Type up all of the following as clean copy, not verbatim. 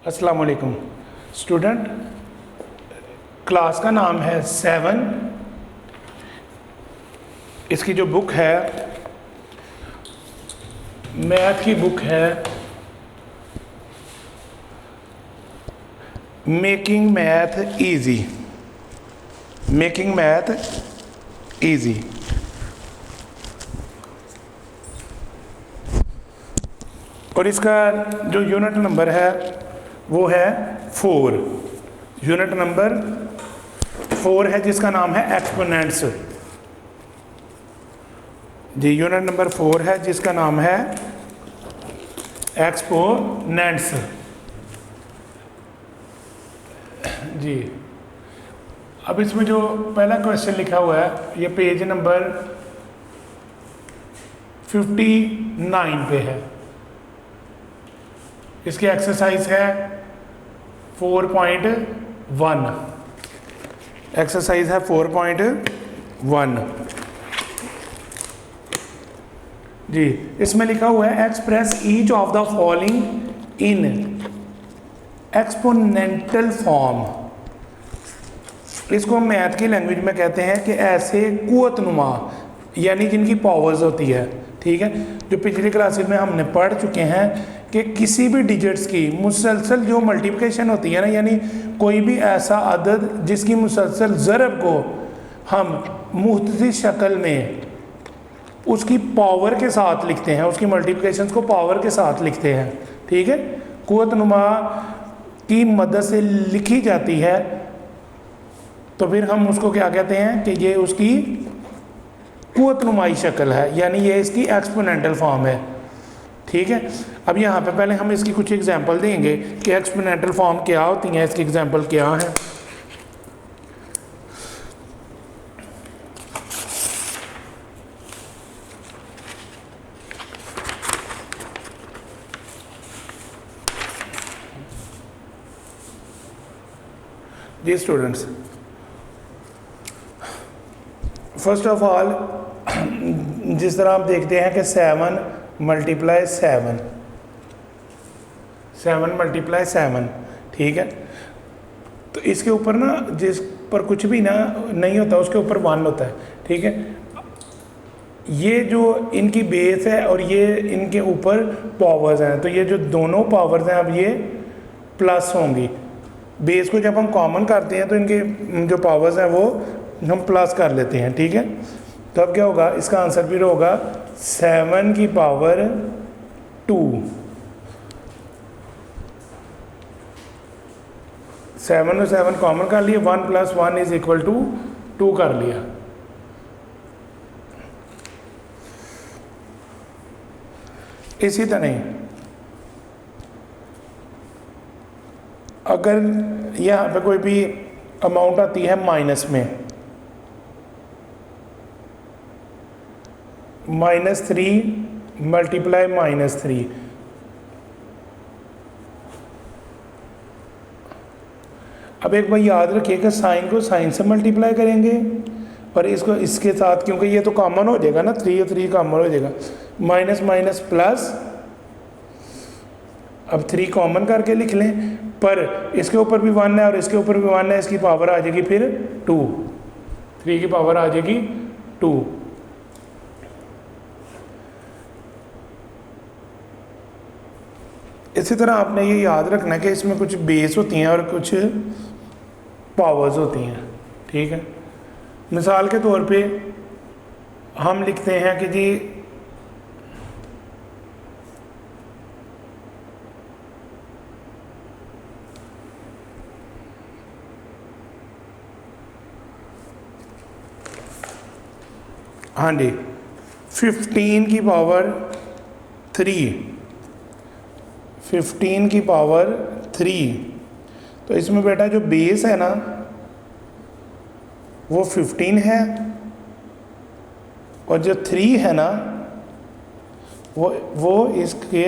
अस्सलाम वालेकुम student. Class का नाम है 7। इसकी जो बुक है मैथ की बुक है making math easy. Making math easy. और इसका जो यूनिट नंबर है वो है 4। यूनिट नंबर 4 है जिसका नाम है एक्सपोनेंट्स। जी यूनिट नंबर 4 है जिसका नाम है एक्सपोनेंट्स। जी अब इसमें जो पहला क्वेश्चन लिखा हुआ है ये पेज नंबर 59 पे है। इसकी एक्सरसाइज है 4.1। एक्सरसाइज है 4.1। जी इसमें लिखा हुआ है express each of the following in exponential form. इसको हम मैथ की लैंग्वेज में कहते हैं कि ऐसे कुव्वतनुमा यानी जिनकी पावर्स होती है। ठीक है, जो पिछली क्लासेस में हमने पढ़ चुके हैं कि किसी भी डिजिट्स की मुसलसल जो मल्टीप्लिकेशन होती है ना, यानी कोई भी ऐसा अदद जिसकी मुसलसल ज़रब को हम मुख्तलिफ शक्ल में उसकी पावर के साथ लिखते हैं, उसकी मल्टीप्लिकेशन को पावर के साथ लिखते हैं। ठीक है, कुव्वतनुमा की मदद से लिखी जाती है तो फिर हम उसको क्या कहते हैं कि ये उसकी कुव्वतनुमाई शक्ल है, यानी ये इसकी एक्सपोनेंटल फॉर्म है। ठीक है, अब यहाँ पे पहले हम इसकी कुछ एग्जांपल देंगे कि एक्सपोनेंटल फॉर्म क्या होती हैं, इसकी एग्जांपल क्या है। जी स्टूडेंट्स, फर्स्ट ऑफ ऑल जिस तरह आप देखते हैं कि 7 मल्टीप्लाई 7, 7 मल्टीप्लाई 7। ठीक है, तो इसके ऊपर ना जिस पर कुछ भी ना नहीं होता उसके ऊपर 1 होता है। ठीक है, ये जो इनकी बेस है और ये इनके ऊपर पावर्स हैं, तो ये जो दोनों पावर्स हैं अब ये प्लस होंगी। बेस को जब हम कॉमन करते हैं तो इनके जो पावर्स हैं वो हम प्लस कर लेते हैं। ठीक है, तो अब क्या होगा, इसका आंसर फिर होगा 7 की पावर 2। 7 और 7 कॉमन कर लिए, 1 + 1 = 2 कर लिया। इसी तरह अगर यहाँ पे कोई भी अमाउंट आती है माइनस में, -3 मल्टीप्लाई -3, अब एक बार याद रखिए कि साइन को साइन से मल्टीप्लाई करेंगे और इसको इसके साथ, क्योंकि ये तो कॉमन हो जाएगा ना, 3 और 3 कॉमन हो जाएगा, माइनस माइनस प्लस। अब 3 कॉमन करके लिख लें, पर इसके ऊपर भी 1 है और इसके ऊपर भी 1 है, इसकी पावर आ जाएगी फिर 2। 3 की पावर आ जाएगी 2। इसी तरह आपने ये याद रखना है कि इसमें कुछ बेस होती हैं और कुछ पावर्स होती हैं। ठीक है, मिसाल के तौर पे हम लिखते हैं कि जी हाँ जी 15 की पावर 3, 15 की पावर 3। तो इसमें बेटा जो बेस है ना वो 15 है और जो 3 है ना वो इसके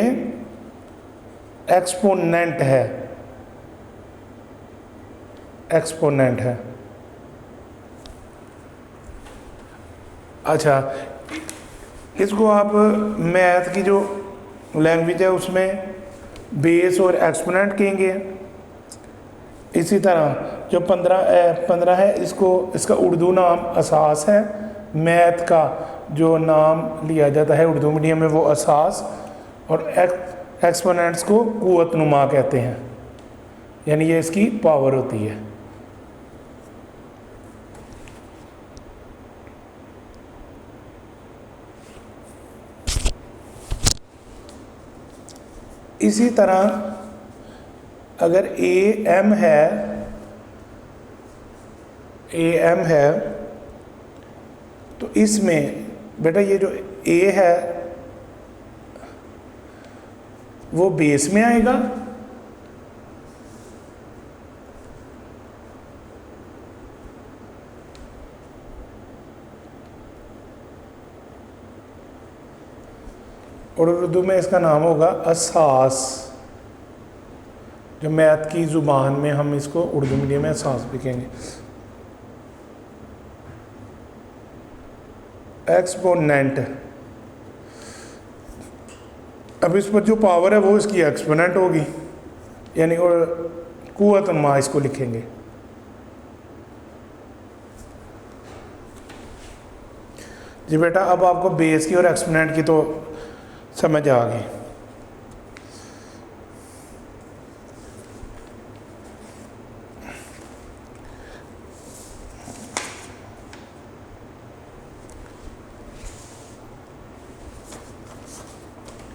एक्सपोनेंट है, एक्सपोनेंट है। अच्छा, इसको आप मैथ की जो लैंग्वेज है उसमें बेस और एक्सपोनेंट कहेंगे। इसी तरह जो 15 है, इसका उर्दू नाम असास है। मैथ का जो नाम लिया जाता है उर्दू मीडियम में वो असास, और एक्सपोनेंट्स को कुव्वत नुमा कहते हैं, यानी ये इसकी पावर होती है। इसी तरह अगर ए एम है तो इसमें बेटा ये जो ए है वो बेस में आएगा, और उर्दू में इसका नाम होगा असास। जो मैथ की ज़ुबान में हम इसको उर्दू मीडियम में असास भी कहेंगे। एक्सपोनेंट, अब इस पर जो पावर है वो इसकी एक्सपोनेंट होगी, यानी और कुव्वत नुमा इसको लिखेंगे। जी बेटा, अब आपको बेस की और एक्सपोनेंट की तो समझ आ गई।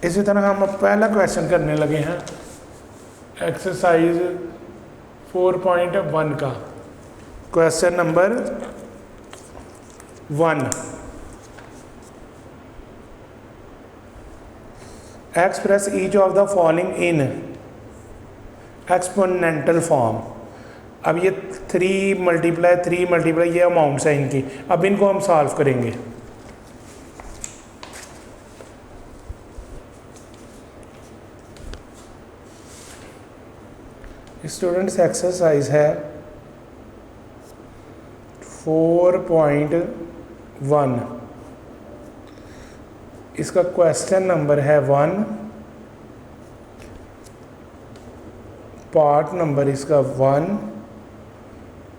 इसी तरह हम अब पहला क्वेश्चन करने लगे हैं एक्सरसाइज 4.1 का। Question number 1, express each of the following in exponential form. अब ये 3 मल्टीप्लाई ये अमाउंट्स हैं इनकी, अब इनको हम सॉल्व करेंगे। स्टूडेंट्स एक्सरसाइज है 4.1, इसका क्वेश्चन नंबर है 1, पार्ट नंबर इसका 1,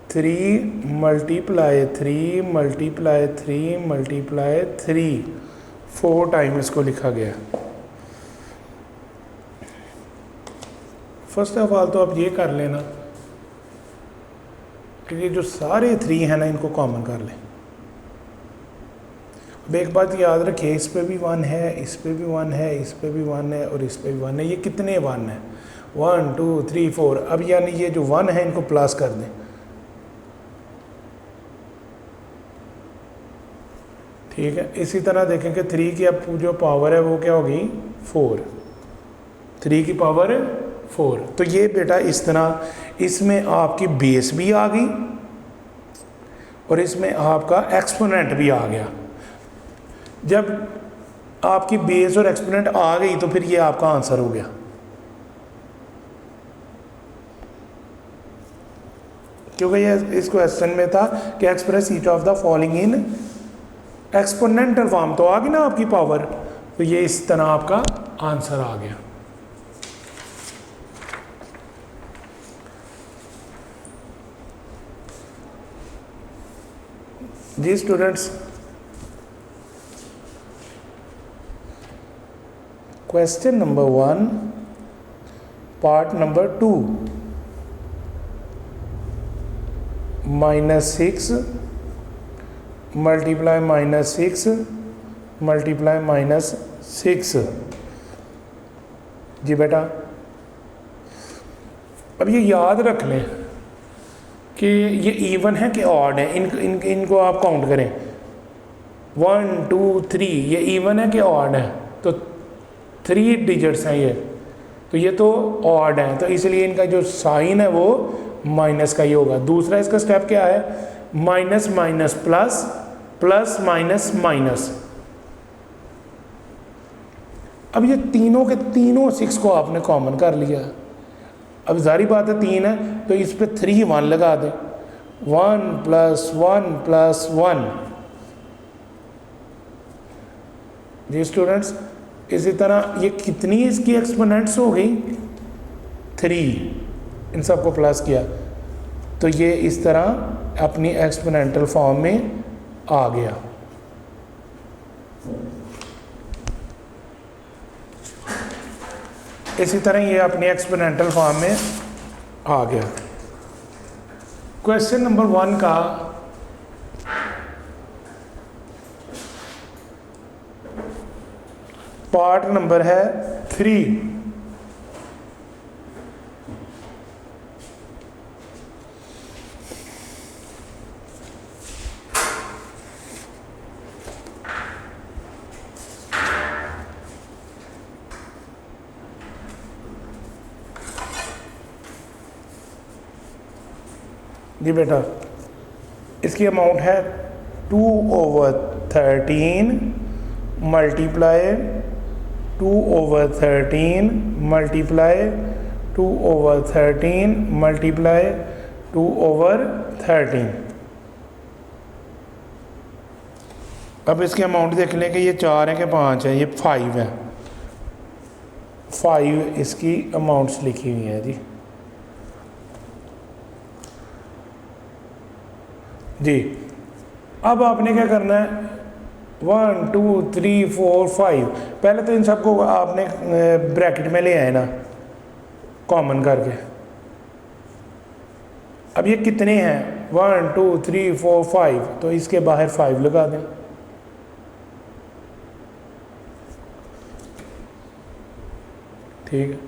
3 मल्टीप्लाई 3 4 टाइम इसको लिखा गया। फर्स्ट ऑफ ऑल तो आप ये कर लेना कि ये जो सारे 3 हैं ना इनको कॉमन कर लें। अब एक बात याद रखिए, इस पे भी 1 है, इस पे भी 1 है, इस पे भी 1 है और इस पे भी 1 है। ये कितने 1 है? 1 2 3 4। अब यानी ये जो 1 है इनको प्लस कर दें। ठीक है, इसी तरह देखें कि 3 की अब जो पावर है वो क्या होगी? 4। 3 की पावर 4। तो ये बेटा इस तरह इसमें आपकी बेस भी आ गई और इसमें आपका एक्सपोनेंट भी आ गया। जब आपकी बेस और एक्सपोनेंट आ गई तो फिर ये आपका आंसर हो गया। क्योंकि ये इस क्वेश्चन में था कि express each of the following in exponential form, तो आ गई ना आपकी पावर, तो ये इस तरह आपका आंसर आ गया। जी students, question number 1 part number 2, -6 multiply -6 multiply -6। जी बेटा, अब ये याद रख लें कि ये इवन है कि ऑड है। इनको आप काउंट करें 1 2 3, ये इवन है कि ऑड है? तो 3 डिजिट्स हैं ये, तो ये तो ऑड है, तो इसलिए इनका जो साइन है वो माइनस का ही होगा। दूसरा इसका स्टेप क्या है? Minus minus plus, plus minus minus. अब ये तीनों के तीनों 6 को आपने कॉमन कर लिया। अब जारी बात है 3 है तो इस पे 3 1 लगा दें। 1 + 1 + 1। जी स्टूडेंट्स, इसी तरह ये कितनी इसकी एक्सपोनेंट्स हो गई? 3, इन सबको प्लस किया तो ये इस तरह अपनी एक्सपोनेंटल फॉर्म में आ गया। इसी तरह ये अपनी एक्सपोनेंटल फॉर्म में आ गया। क्वेश्चन नंबर 1 का पार्ट नंबर है 3। जी बेटा, इसकी अमाउंट है 2/13 मल्टीप्लाई 2/13 मल्टीप्लाई 2/13 मल्टीप्लाई 2/13। अब इसकी अमाउंट देख लें कि ये 4 है कि 5 है, ये 5 है। 5 इसकी अमाउंट्स लिखी हुई है जी। अब आपने क्या करना है, 1 2 3 4 5, पहले तो इन सबको आपने ब्रैकेट में ले आए ना, कॉमन करके। अब ये कितने हैं, 1 2 3 4 5, तो इसके बाहर 5 लगा दें। ठीक है।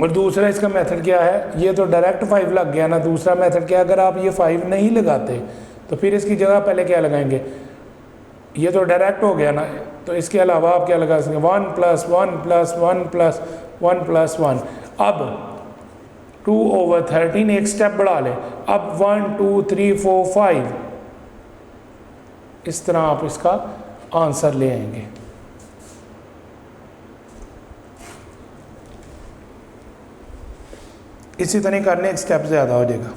और दूसरा इसका मेथड क्या है, ये तो डायरेक्ट 5 लग गया ना। दूसरा मेथड क्या है, अगर आप ये 5 नहीं लगाते तो फिर इसकी जगह पहले क्या लगाएंगे, ये तो डायरेक्ट हो गया ना, तो इसके अलावा आप क्या लगा सकेंगे, 1 + 1 + 1 + 1 + 1। अब 2/13 एक स्टेप बढ़ा लें। अब 1 2 3 4 5, इस तरह आप इसका आंसर ले आएंगे। इसी तरह करने एक स्टेप ज़्यादा हो जाएगा।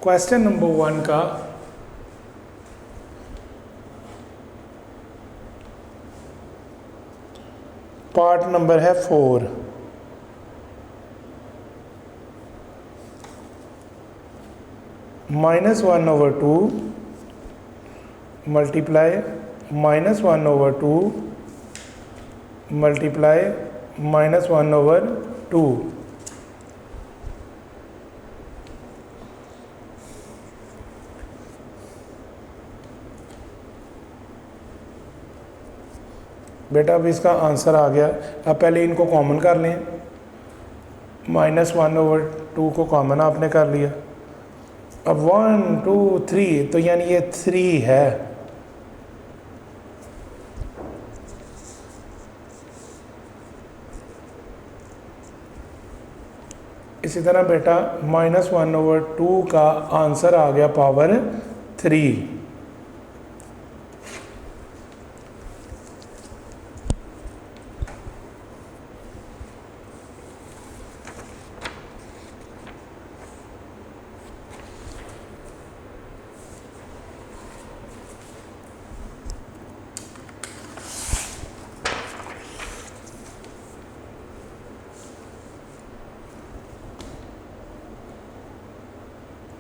क्वेश्चन नंबर 1 का पार्ट नंबर है 4। -1/2 मल्टीप्लाई -1/2 मल्टीप्लाई -1/2। बेटा अब इसका आंसर आ गया। अब पहले इनको कॉमन कर लें। -1/2 को कॉमन आपने कर लिया। अब 1 2 3, तो यानी ये 3 है। इसी तरह बेटा -1/2 का आंसर आ गया पावर 3।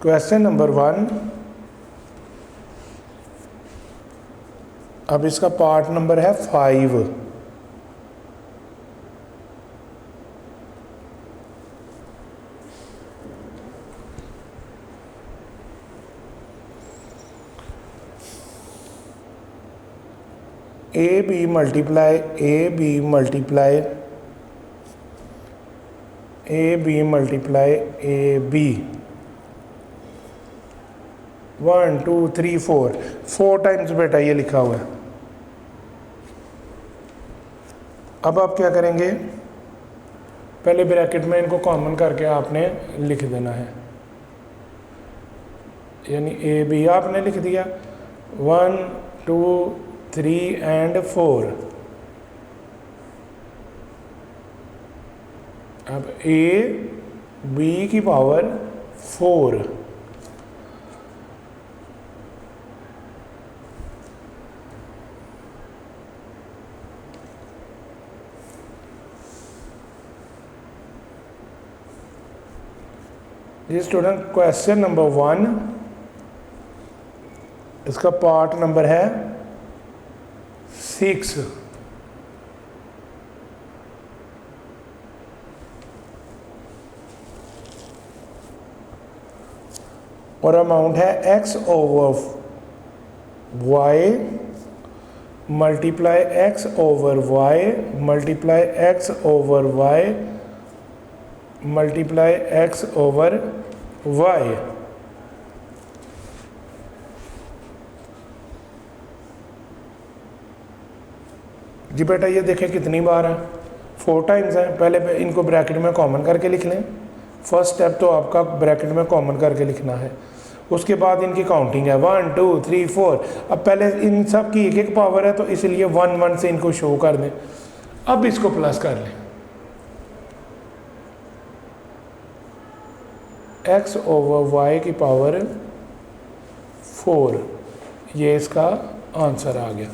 क्वेश्चन नंबर 1, अब इसका पार्ट नंबर है 5। AB multiply AB multiply AB multiply AB 1 2 3 4 times बेटा ये लिखा हुआ है। अब आप क्या करेंगे, पहले ब्रैकेट में इनको कॉमन करके आपने लिख देना है, यानी AB आपने लिख दिया 1 2 3 एंड 4। अब AB की पावर 4 जी स्टूडेंट, क्वेश्चन नंबर 1, इसका पार्ट नंबर है 6। और अमाउंट है x over y multiply x over y multiply x over y multiply x over y। जी बेटा ये देखें कितनी बार है, 4 टाइम्स है। पहले इनको ब्रैकेट में कॉमन करके लिख लें। फर्स्ट स्टेप तो आपका ब्रैकेट में कॉमन करके लिखना है। उसके बाद इनकी काउंटिंग है 1 2 3 4। अब पहले इन सब की एक एक पावर है तो इसलिए 1 1 से इनको शो कर दें। अब इसको प्लस कर लें, x ओवर y की पावर 4, ये इसका आंसर आ गया।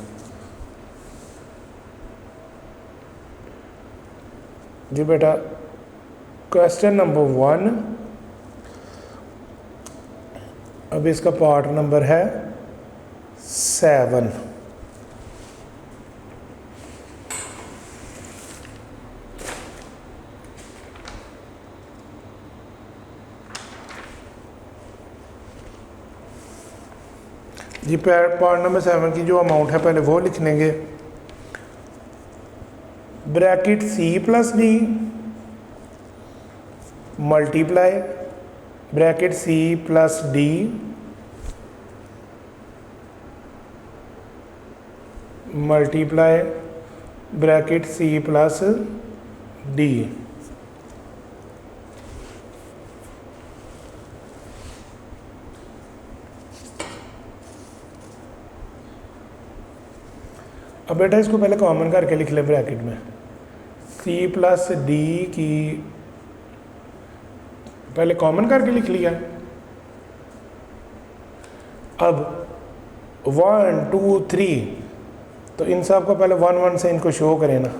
जी बेटा क्वेश्चन नंबर 1, अब इसका पार्ट नंबर है 7। जी पार्ट नंबर 7 की जो अमाउंट है पहले वो लिख लेंगे। Bracket c plus D multiply bracket c plus D multiply bracket c plus D. अब बेटा इसको पहले कॉमन करके लिख ले ब्रैकेट में। c प्लस डी की पहले कॉमन करके लिख लिया। अब 1 2 3 तो इन सब को पहले 1 1 से इनको शो करें ना।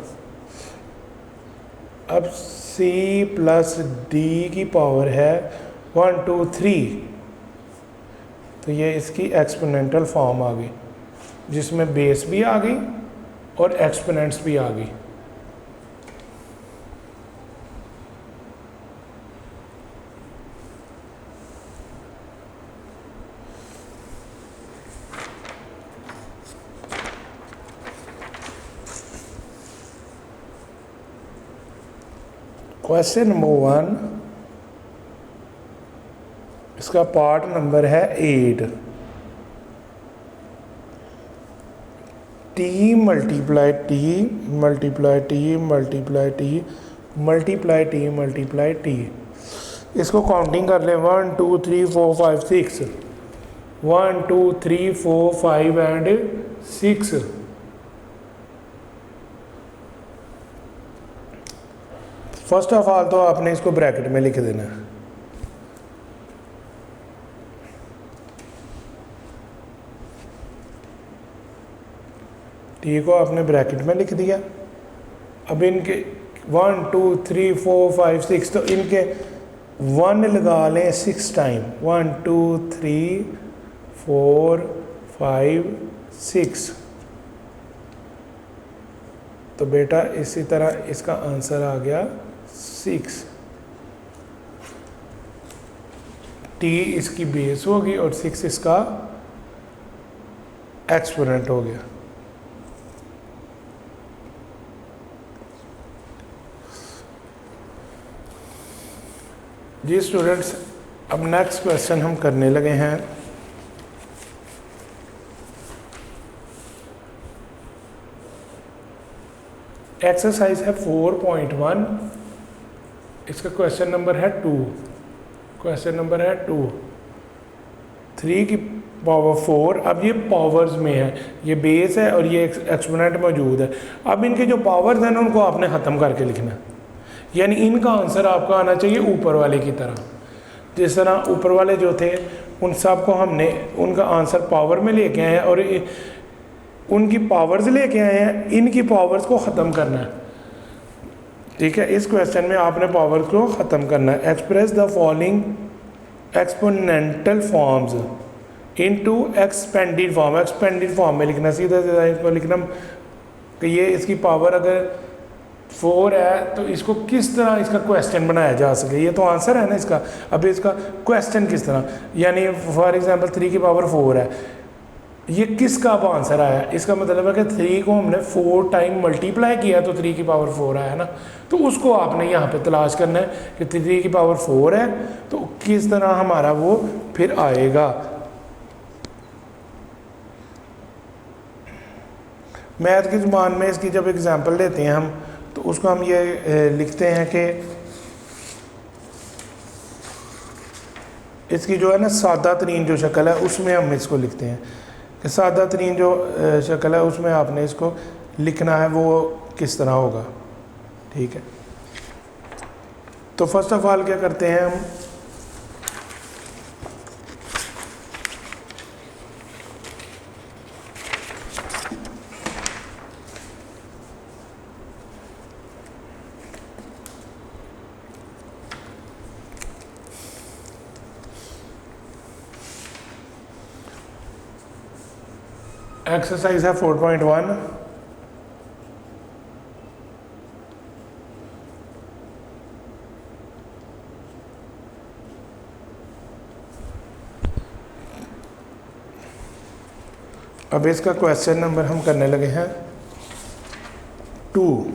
अब c प्लस डी की पावर है 1 2 3, तो ये इसकी एक्सपोनेंटल फॉर्म आ गई जिसमें बेस भी आ गई और एक्सपोनेंट्स भी आ गई। क्वेश्चन नंबर 1, इसका पार्ट नंबर है 8। t multiply T multiply T multiply T multiply T multiply T. इसको काउंटिंग कर लें 1 2 3 4 5 6, 1 2 3 4 5 एंड 6। फर्स्ट ऑफ ऑल तो आपने इसको ब्रैकेट में लिख देना है। टी को आपने ब्रैकेट में लिख दिया। अब इनके 1 2 3 4 5 6 तो इनके 1 लगा लें 6 टाइम। 1 2 3 4 5 6। तो बेटा इसी तरह इसका आंसर आ गया 6। टी इसकी बेस होगी और 6 इसका एक्सपोनेंट हो गया। जी स्टूडेंट्स, अब नेक्स्ट क्वेश्चन हम करने लगे हैं। एक्सरसाइज है 4.1, इसका क्वेश्चन नंबर है 2। क्वेश्चन नंबर है 2, 3 की पावर 4। अब ये पावर्स में है, ये बेस है और ये एक्सपोनेंट मौजूद है। अब इनके जो पावर्स हैं ना उनको आपने ख़त्म करके लिखना है, यानी इनका आंसर आपका आना चाहिए ऊपर वाले की तरह। जिस तरह ऊपर वाले जो थे उन सब को हमने उनका आंसर पावर में लेके आए हैं और उनकी पावर्स लेके आए हैं, इनकी पावर्स को ख़त्म करना है। ठीक है, इस क्वेश्चन में आपने पावर्स को ख़त्म करना है। Express the following exponential forms into expanded form. Expanded form में लिखना, सीधा सीधा इसको लिखना कि ये इसकी पावर अगर 4 है तो इसको किस तरह इसका क्वेश्चन बनाया जा सके। ये तो आंसर है ना इसका, अभी इसका क्वेश्चन किस तरह, यानी फॉर एग्जांपल 3 की पावर 4 है, ये किसका अब आंसर आया। इसका मतलब है कि 3 को हमने 4 टाइम मल्टीप्लाई किया तो 3 की पावर 4 आया ना, तो उसको आपने यहाँ पे तलाश करना है कि 3 की पावर 4 है तो किस तरह हमारा वो फिर आएगा। मैथ की ज़ुबान में इसकी जब एग्जांपल लेते हैं हम तो उसको हम ये लिखते हैं कि इसकी जो है ना सादा तरीन जो शक्ल है उसमें हम इसको लिखते हैं कि सादा तरीन जो शक्ल है उसमें आपने इसको लिखना है वो किस तरह होगा। ठीक है, तो फर्स्ट ऑफ ऑल क्या करते हैं हम, एक्सरसाइज है 4.1। अब इसका क्वेश्चन नंबर हम करने लगे हैं 2।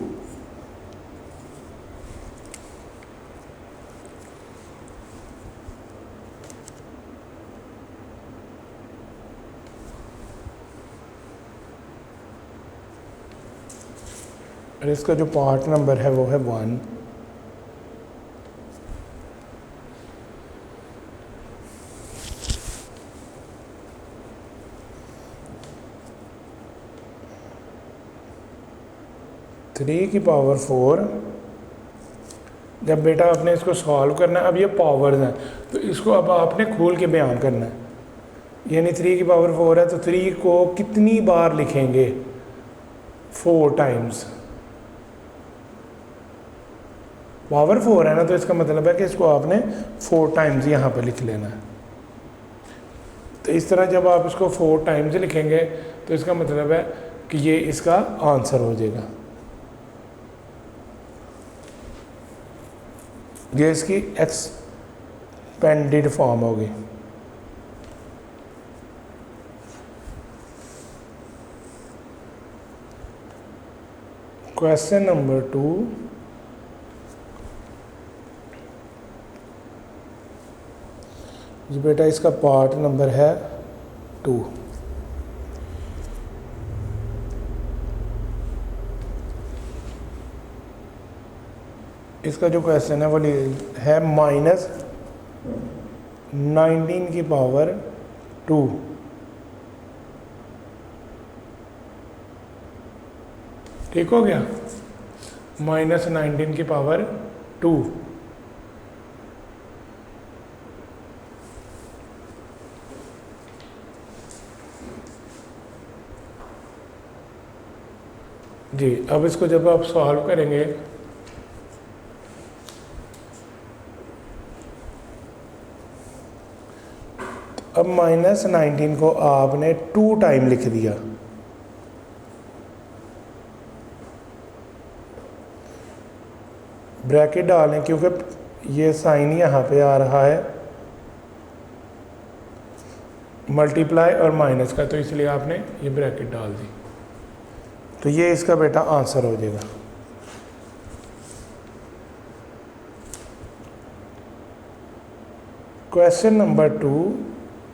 और इसका जो पार्ट नंबर है वो है 1। थ्री की पावर 4, जब बेटा आपने इसको सॉल्व करना है, अब ये पावर्स हैं तो इसको अब आपने खोल के बयान करना है। यानी 3 की पावर 4 है तो 3 को कितनी बार लिखेंगे, 4 टाइम्स। पावर 4 है ना तो इसका मतलब है कि इसको आपने 4 टाइम्स यहाँ पर लिख लेना है। तो इस तरह जब आप इसको 4 टाइम्स लिखेंगे तो इसका मतलब है कि ये इसका आंसर हो जाएगा। ये इसकी एक्सपेंडेड फॉर्म होगी। क्वेश्चन नंबर 2, जी बेटा इसका पार्ट नंबर है 2। इसका जो क्वेश्चन है वो है -19 की पावर 2। ठीक हो गया, -19 की पावर 2। जी अब इसको जब आप सॉल्व करेंगे अब -19 को आपने 2 टाइम लिख दिया। ब्रैकेट डालें क्योंकि ये साइन यहाँ पे आ रहा है मल्टीप्लाई और माइनस का, तो इसलिए आपने ये ब्रैकेट डाल दी। तो ये इसका बेटा आंसर हो जाएगा। क्वेश्चन नंबर 2,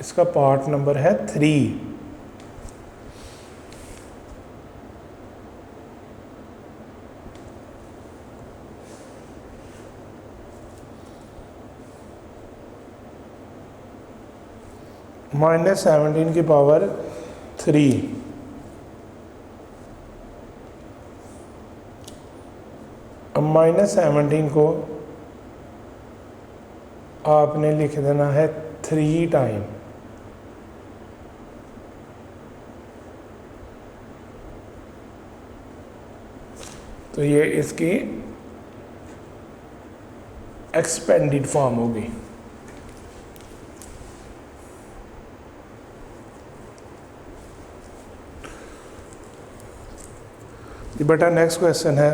इसका पार्ट नंबर है 3। -17 की पावर 3। अब -17 को आपने लिख देना है 3 टाइम। तो ये इसकी एक्सपेंडेड फॉर्म होगी। जी बेटा नेक्स्ट क्वेश्चन है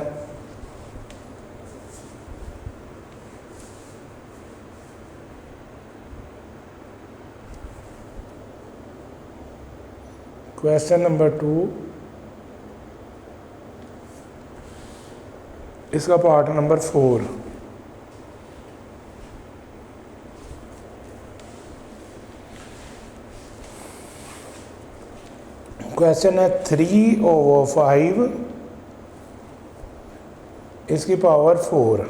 क्वेश्चन नंबर 2, इसका पार्ट नंबर 4। क्वेश्चन है 3/5 इसकी पावर 4।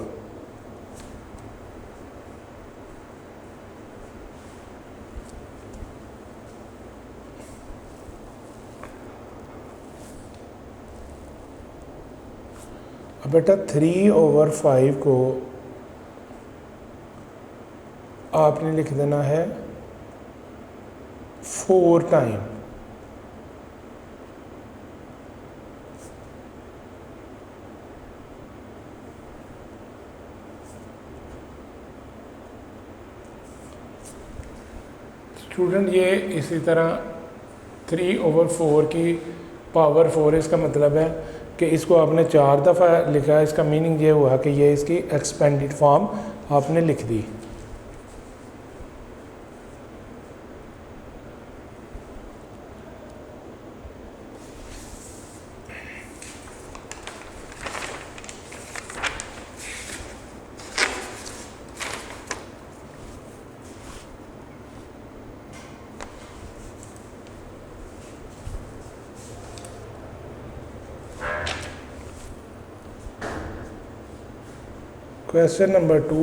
अब बेटा 3/5 को आपने लिख देना है 4 टाइम। स्टूडेंट ये इसी तरह 3/4 की पावर 4, इसका मतलब है कि इसको आपने 4 दफ़ा लिखा है। इसका मीनिंग ये हुआ कि ये इसकी एक्सपेंडेड फॉर्म आपने लिख दी। क्वेश्चन नंबर 2,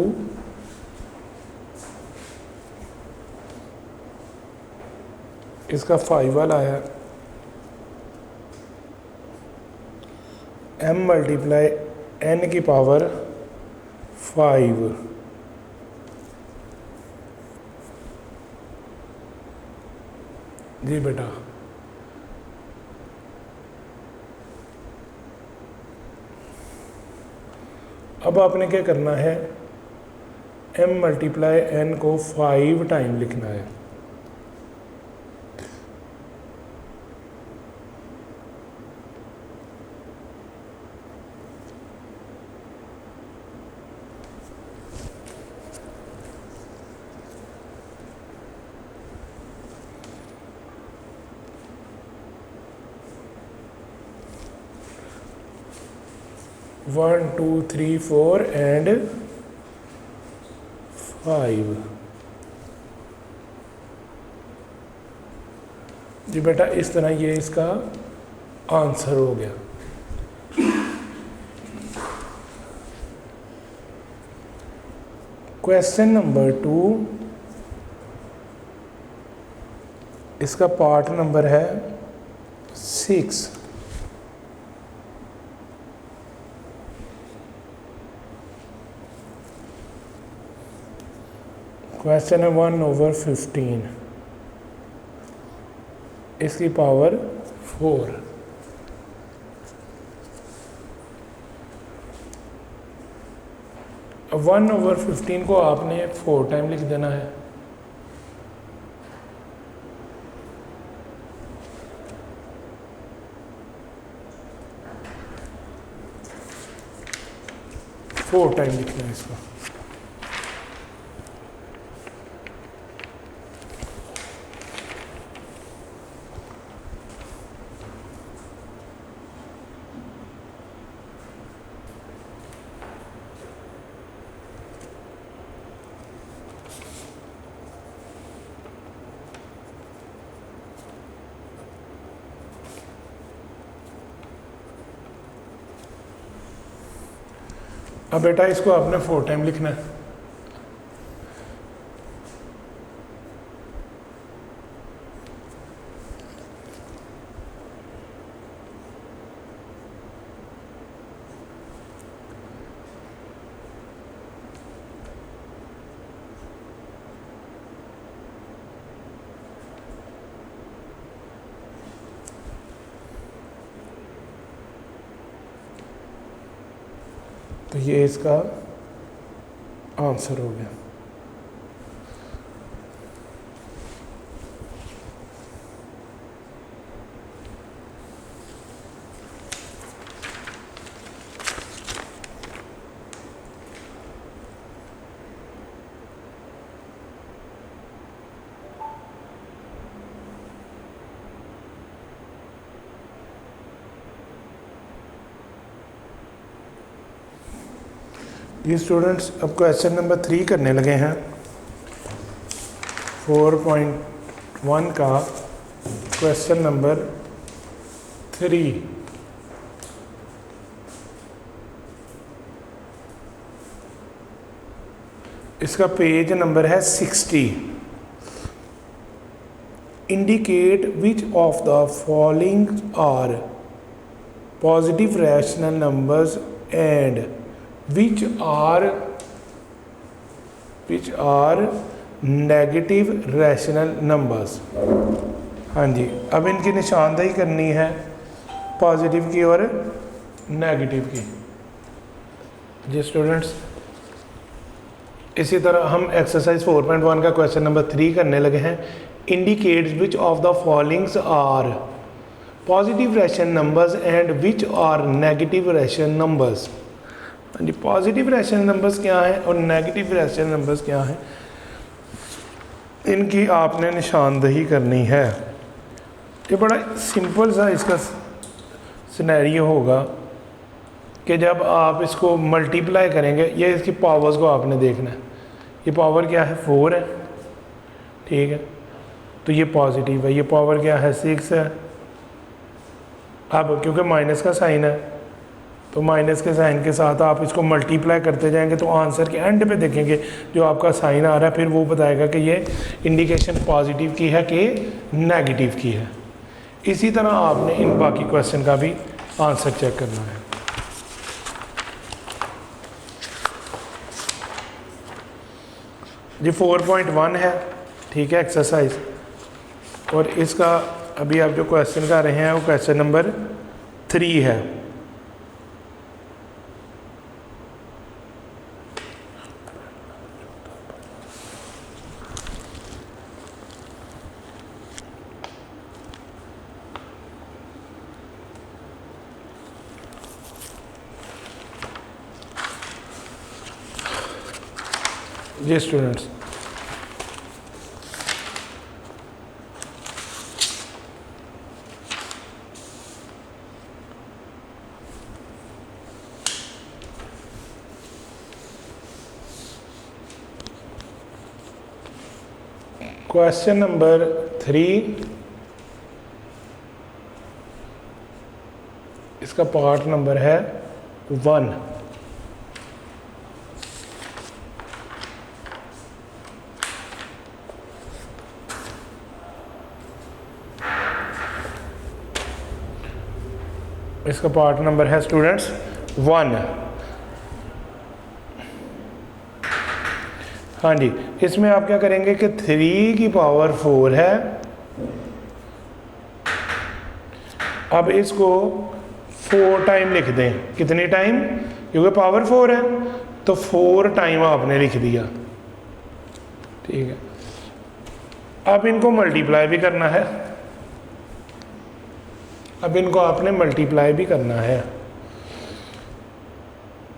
इसका 5 वाला है। m मल्टीप्लाई n की पावर 5। जी बेटा अब आपने क्या करना है, m मल्टीप्लाई n को 5 टाइम लिखना है। One 2 3 4 and 5। जी बेटा इस तरह ये इसका आंसर हो गया। क्वेश्चन नंबर 2, इसका पार्ट नंबर है 6। क्वेश्चन है 1/15 इसकी पावर 4। अब 1/15 को आपने 4 टाइम लिख देना है। फोर टाइम लिखना है इसको। अब बेटा इसको आपने 4 टाइम लिखना है। तो ये इसका आंसर हो गया। ये स्टूडेंट्स अब क्वेश्चन नंबर 3 करने लगे हैं 4.1 का क्वेश्चन नंबर 3। इसका पेज नंबर है 60। Indicate which of the following are positive rational numbers and which are negative rational numbers. हाँ जी, अब इनकी निशानदेही करनी है पॉजिटिव की और नेगेटिव की। जी स्टूडेंट्स, इसी तरह हम एक्सरसाइज 4.1 का क्वेश्चन नंबर 3 करने लगे हैं। Indicates which of the followings are positive rational numbers and which are negative rational numbers. जी, पॉजिटिव रैशनल नंबर्स क्या हैं और नेगेटिव रैशनल नंबर्स क्या हैं, इनकी आपने निशानदेही करनी है। ये बड़ा सिंपल सा इसका सिनेरियो होगा कि जब आप इसको मल्टीप्लाई करेंगे, ये इसकी पावर्स को आपने देखना है। ये पावर क्या है 4 है, ठीक है, तो ये पॉजिटिव है। ये पावर क्या है 6 है। अब क्योंकि माइनस का साइन है तो माइनस के साइन के साथ आप इसको मल्टीप्लाई करते जाएंगे तो आंसर के एंड पे देखेंगे जो आपका साइन आ रहा है, फिर वो बताएगा कि ये इंडिकेशन पॉजिटिव की है कि नेगेटिव की है। इसी तरह आपने इन बाकी क्वेश्चन का भी आंसर चेक करना है। जी 4.1 है, ठीक है, एक्सरसाइज, और इसका अभी आप जो क्वेश्चन कर रहे हैं वो क्वेश्चन नंबर 3 है। जी स्टूडेंट्स, क्वेश्चन नंबर 3, इसका पार्ट नंबर है 1। इसका पार्ट नंबर है स्टूडेंट्स 1। हाँ जी, इसमें आप क्या करेंगे कि 3 की पावर 4 है। अब इसको 4 टाइम लिख दें। कितनी टाइम? क्योंकि पावर 4 है तो 4 टाइम आपने लिख दिया, ठीक है। अब इनको मल्टीप्लाई भी करना है। अब इनको आपने मल्टीप्लाई भी करना है,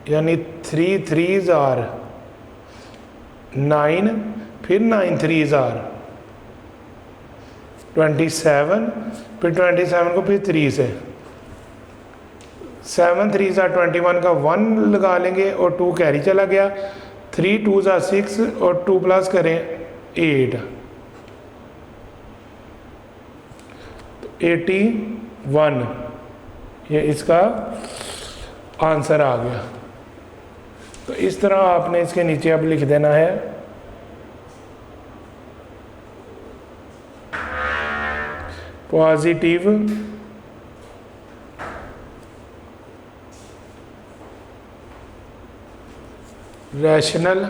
यानी 3 3s आर 9, फिर 9 3s आर 27, फिर 27 को फिर 3 से 7 3s आर 21 का 1 लगा लेंगे और 2 कैरी चला गया। 3 2s आर 6 और 2 प्लस करें 8, तो 81 ये इसका आंसर आ गया। तो इस तरह आपने इसके नीचे अब लिख देना है पॉजिटिव रैशनल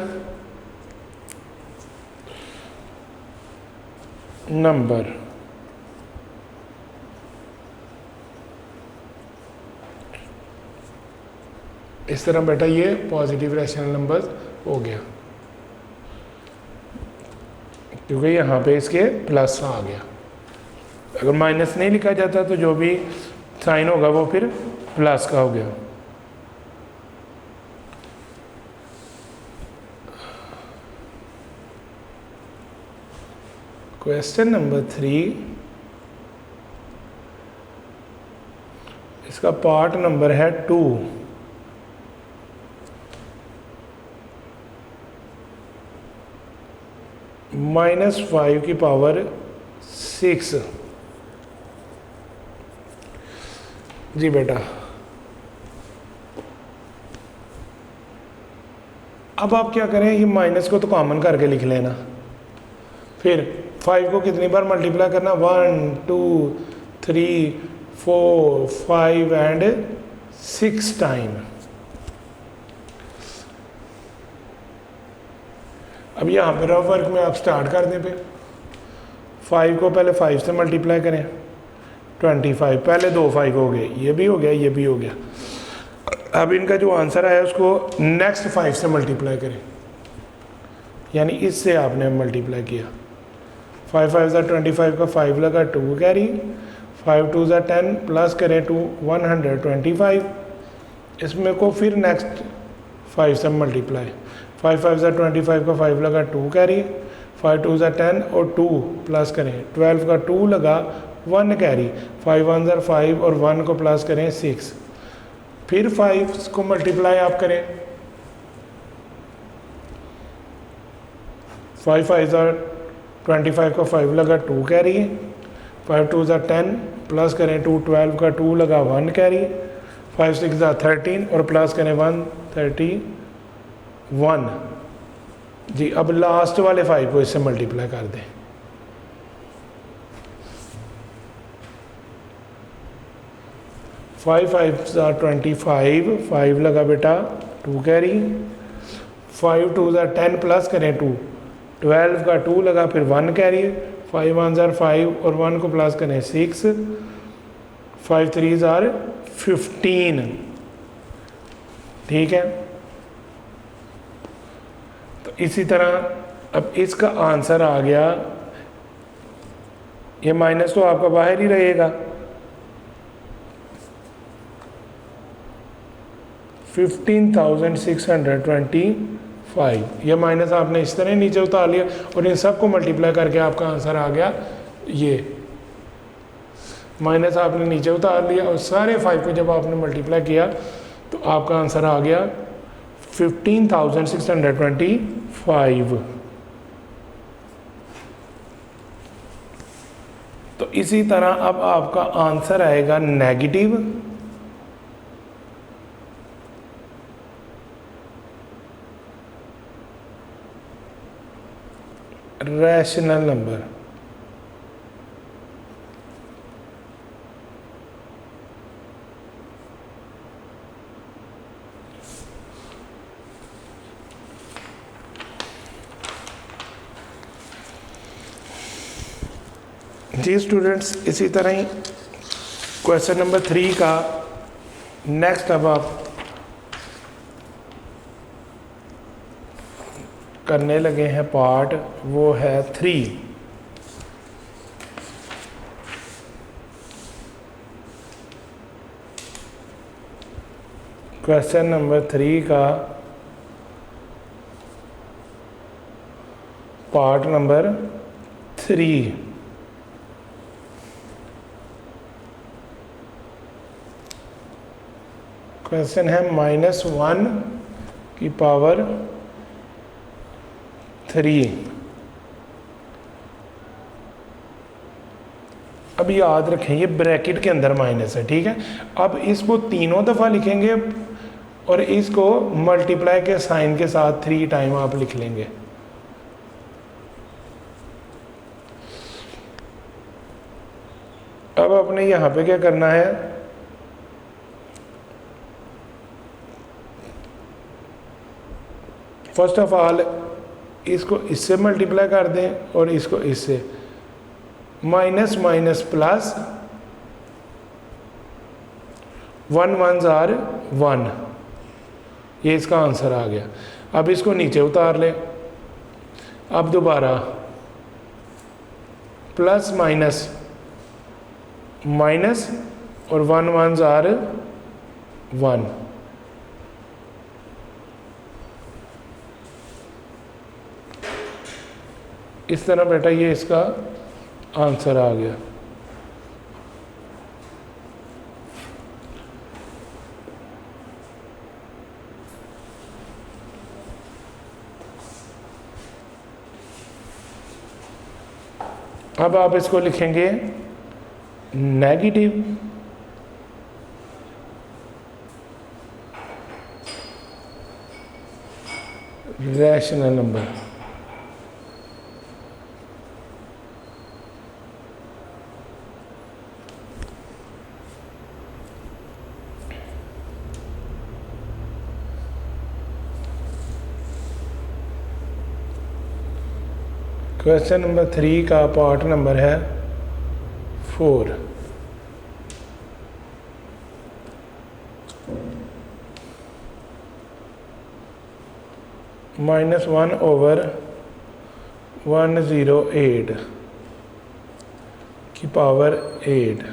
नंबर। इस तरह बेटा ये पॉजिटिव रैशनल नंबर हो गया, क्योंकि यहाँ पे इसके प्लस आ गया। अगर माइनस नहीं लिखा जाता तो जो भी साइन होगा वो फिर प्लस का हो गया। क्वेश्चन नंबर 3, इसका पार्ट नंबर है 2। -5 की पावर 6। जी बेटा, अब आप क्या करें, ये माइनस को तो कॉमन करके लिख लेना, फिर 5 को कितनी बार मल्टीप्लाई करना, 1 2 3 4 5 एंड 6 टाइम। अब यहाँ पे रफ वर्क में आप स्टार्ट कर दें, पे 5 को पहले 5 से मल्टीप्लाई करें, 25, पहले 2 5 हो गए, ये भी हो गया, ये भी हो गया। अब इनका जो आंसर आया उसको नेक्स्ट 5 से मल्टीप्लाई करें, यानी इससे आपने मल्टीप्लाई किया। 5 5 ज़ा 25 का 5 लगा, 2 कैरी, 5 2 ज़ा 10 प्लस करें 2 125, इसमें को फिर नेक्स्ट 5 से मल्टीप्लाई, 5 5 ज़ा 25 का 5 लगा, 2 कैरी, 5 2 ज़ा 10 और 2 प्लस करें 12 का 2 लगा, 1 कैरी, 5 1 ज़ा 5 और 1 को प्लस करें 6, फिर 5 को मल्टीप्लाई आप करें, 5 5 ज़ा 25 का 5 लगा, 2 कैरी, 5 2 ज़ा 10 प्लस करें 2 12 का 2 लगा, 1 कैरी, 5 6 ज़ा 13 और प्लस करें 1 31। जी, अब लास्ट वाले 5 को इससे मल्टीप्लाई कर दें, 5 5 ज़ा 25, 5 लगा बेटा, 2 कैरी, 5 2 ज़ा 10 प्लस करें 2 12 का 2 लगा, फिर 1 कैरी, 5 1 ज़ा 5 और 1 को प्लस करें 6, 5 3 ज़ा 15। ठीक है, तो इसी तरह अब इसका आंसर आ गया, ये माइनस तो आपका बाहर ही रहेगा, 15,625। ये माइनस आपने इस तरह नीचे उतार लिया और इन सब को मल्टीप्लाई करके आपका आंसर आ गया, ये माइनस आपने नीचे उतार लिया और सारे 5 को जब आपने मल्टीप्लाई किया तो आपका आंसर आ गया 15,625। तो इसी तरह अब आपका आंसर आएगा नेगेटिव रैशनल नंबर। जी स्टूडेंट्स, इसी तरह ही क्वेश्चन नंबर 3 का नेक्स्ट अब आप करने लगे हैं पार्ट, वो है 3। क्वेश्चन नंबर 3 का पार्ट नंबर 3। क्वेश्चन है -1 की पावर 3। अब याद रखें ये ब्रैकेट के अंदर माइनस है, ठीक है। अब इसको तीनों दफ़ा लिखेंगे और इसको मल्टीप्लाई के साइन के साथ 3 टाइम आप लिख लेंगे। अब आपने यहाँ पे क्या करना है, फर्स्ट ऑफ ऑल इसको इससे मल्टीप्लाई कर दें और इसको इससे, माइनस माइनस प्लस, 1 1 ज़ार 1, ये इसका आंसर आ गया। अब इसको नीचे उतार लें, अब दोबारा प्लस माइनस माइनस और 1 1 ज़ार 1, इस तरह बेटा ये इसका आंसर आ गया। अब आप इसको लिखेंगे negative rational number. Question number 3 का पार्ट नंबर है 4। -1/108 की पावर 8।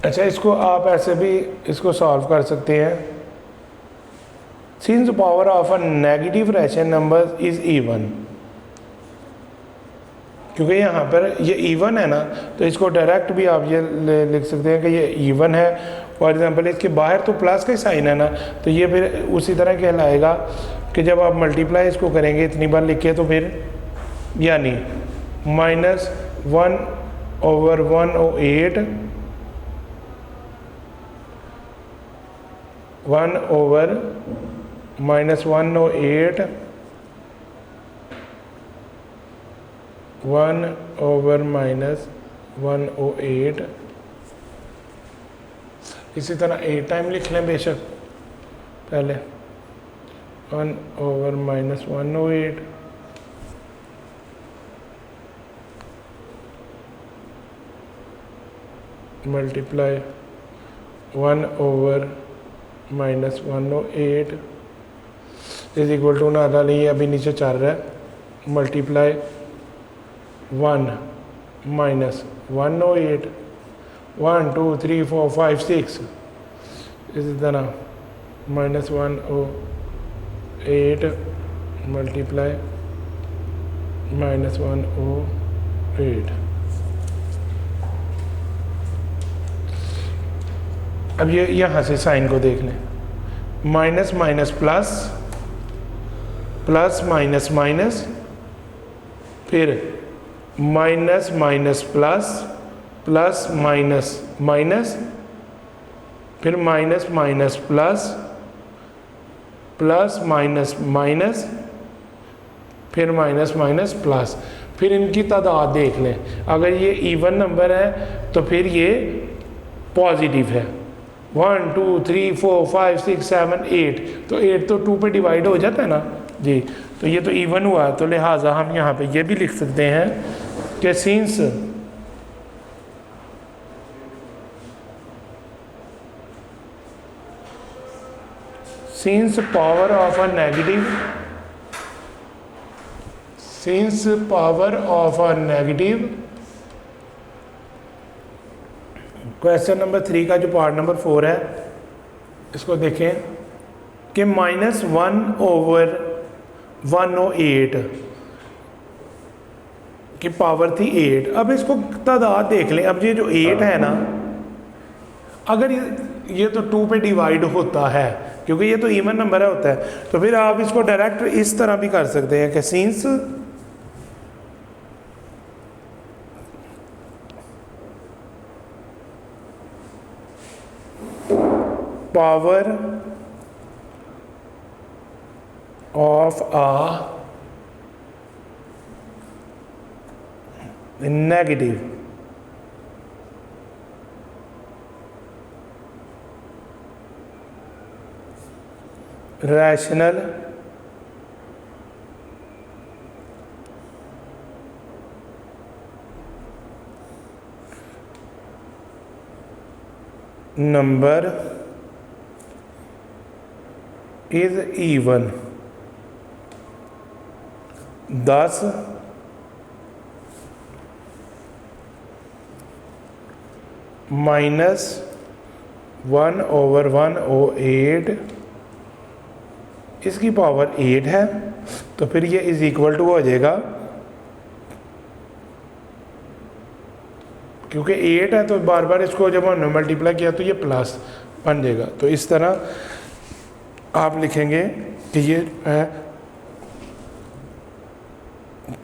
अच्छा, इसको आप ऐसे भी इसको सॉल्व कर सकते हैं। Since power of a negative rational number is even, क्योंकि यहाँ पर ये इवन है ना, तो इसको डायरेक्ट भी आप ये लिख सकते हैं कि ये इवन है। फॉर एग्जांपल इसके बाहर तो प्लस का साइन है ना, तो ये फिर उसी तरह कहलाएगा कि जब आप मल्टीप्लाई इसको करेंगे इतनी बार लिखे तो फिर यानी -1/108 1/-108 1/-108। इसी तरह 8 टाइम लिख लें बेशक, पहले 1/-108 मल्टीप्लाई 1/-108 इज इक्वल टू ना डालिए, अभी नीचे चल रहा है, मल्टीप्लाई 1/-108 1 2 3 4 5 6 इसी तरह -108 मल्टीप्लाई -108। अब ये यहाँ से साइन को देख लें, minus minus plus, plus minus minus, फिर minus minus plus, plus minus minus, फिर minus minus plus, plus minus minus, फिर माइनस माइनस प्लस। फिर इनकी तादाद देख लें, अगर ये इवन नंबर है तो फिर ये पॉजिटिव है, 1 2 3 4 5 6 7 8, तो 8 तो 2 पे डिवाइड हो जाता है ना जी, तो ये तो इवन हुआ। तो लिहाजा हम यहाँ पे ये भी लिख सकते हैं कि since power of a negative question number 3 का जो पार्ट नंबर 4 है, इसको देखें कि -1/108 की पावर थी 8। अब इसको तादाद देख लें, अब ये जो 8 है ना, अगर ये तो 2 पे डिवाइड होता है, क्योंकि ये तो इवन नंबर है होता है, तो फिर आप इसको डायरेक्ट इस तरह भी कर सकते हैं कि since power of a negative rational number is even, 10 -1/108 इसकी पावर 8 है, तो फिर ये इज इक्वल टू हो जाएगा क्योंकि 8 है तो बार बार इसको जब हमने मल्टीप्लाई किया तो ये प्लस बन जाएगा। तो इस तरह आप लिखेंगे कि ये है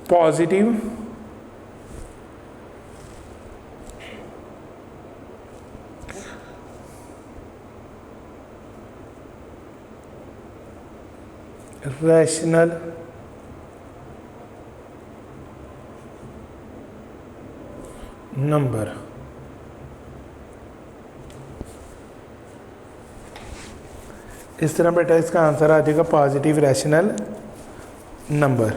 पॉजिटिव रैशनल नंबर। इस तरह बेटा इसका आंसर आ जाएगा positive rational number.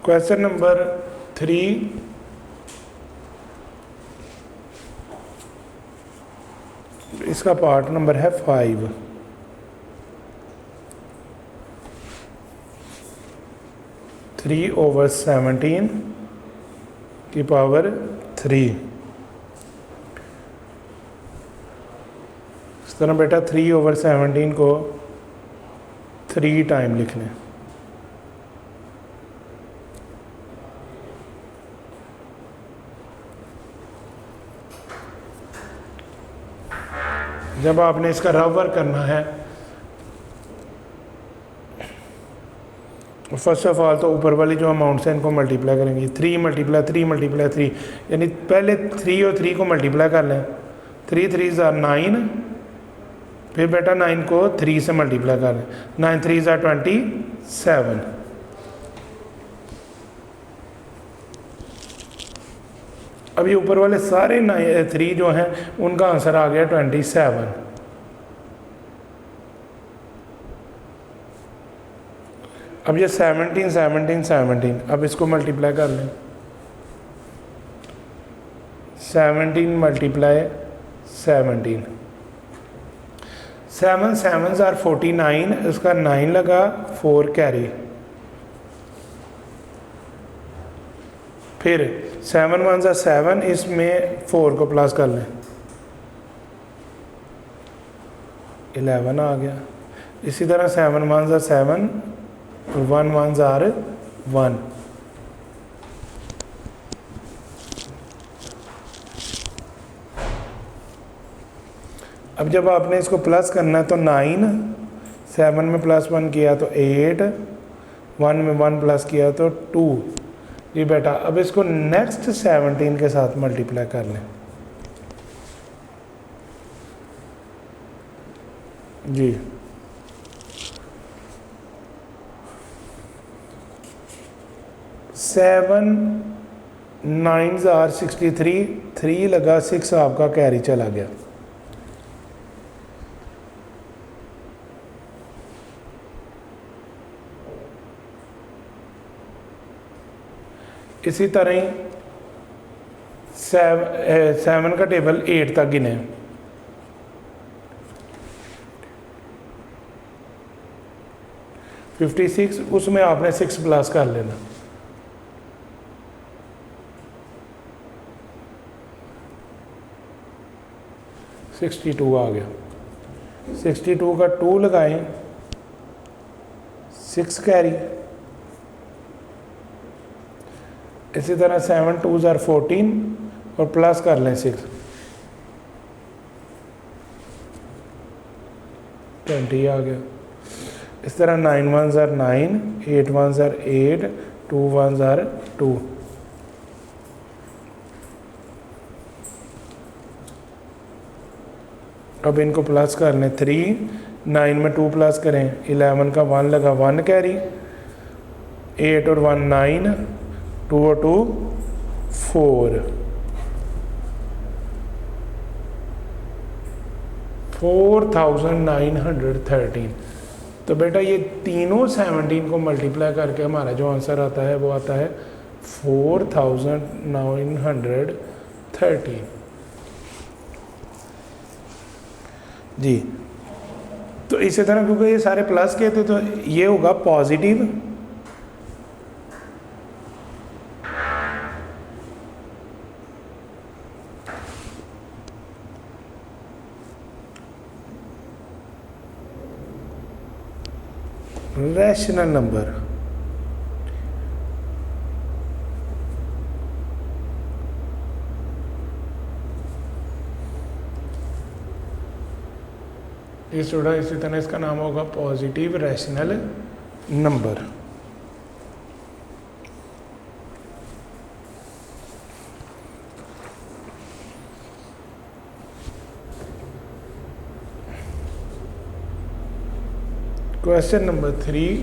Question number 3, इसका पार्ट नंबर है 5। थ्री ओवर 17 की पावर 3। इस तरह बेटा 3 ओवर 17 को 3 टाइम लिख लें। जब आपने इसका रफ वर्क करना है, फर्स्ट ऑफ ऑल तो ऊपर वाली जो अमाउंट्स हैं इनको मल्टीप्लाई करेंगे। 3 मल्टीप्लाई 3 मल्टीप्लाई 3, यानी पहले 3 और 3 को मल्टीप्लाई कर लें। 3 3 ज़ा 9, फिर बेटा 9 को 3 से मल्टीप्लाई कर लें। 9 3 ज़ा 27। अब ये ऊपर वाले सारे 3 जो हैं उनका आंसर आ गया 27। अब ये 17 17 17, अब इसको मल्टीप्लाई कर लें। 17 मल्टीप्लाई 17, 7 7 आर 49, इसका 9 लगा, 4 कैरी। फिर 7 1 ज़ा 7, इसमें 4 को प्लस कर लें, 11 आ गया। इसी तरह 7 1 ज़ा 7, 1 1 ज़ा 1। अब जब आपने इसको प्लस करना है तो 9, 7 में प्लस 1 किया तो 8, 1 में 1 प्लस किया तो 2। जी बेटा अब इसको नेक्स्ट 17 के साथ मल्टीप्लाई कर लें। जी 7 9 आर 63, 3 लगा, 6 आपका कैरी चला गया। इसी तरह ही 7 का टेबल 8 तक गिने। फिफ्टी 56, उसमें आपने 6 प्लस कर लेना। सिक्सटी 62 आ गया। 62 का 2 लगाएं, 6 कैरी। इसी तरह 7 2 ज़ार 14 और प्लस कर लें 6, 20 आ गया। इस तरह 9 1 ज़ार 9, 8 1 ज़ार 8, 2 1 ज़ार 2। अब इनको प्लस कर लें 3, 9 में 2 प्लस करें, 11 का 1 लगा, 1 कैरी। 8 और 1 9, 2 और 2 4, 4913। तो बेटा ये तीनों 17 को मल्टीप्लाई करके हमारा जो आंसर आता है वो आता है 4913। जी तो इसी तरह क्योंकि ये सारे प्लस के थे तो ये होगा पॉजिटिव रैशनल नंबर। ये थोड़ा इसी तरह इसका नाम होगा positive rational number. Question number 3,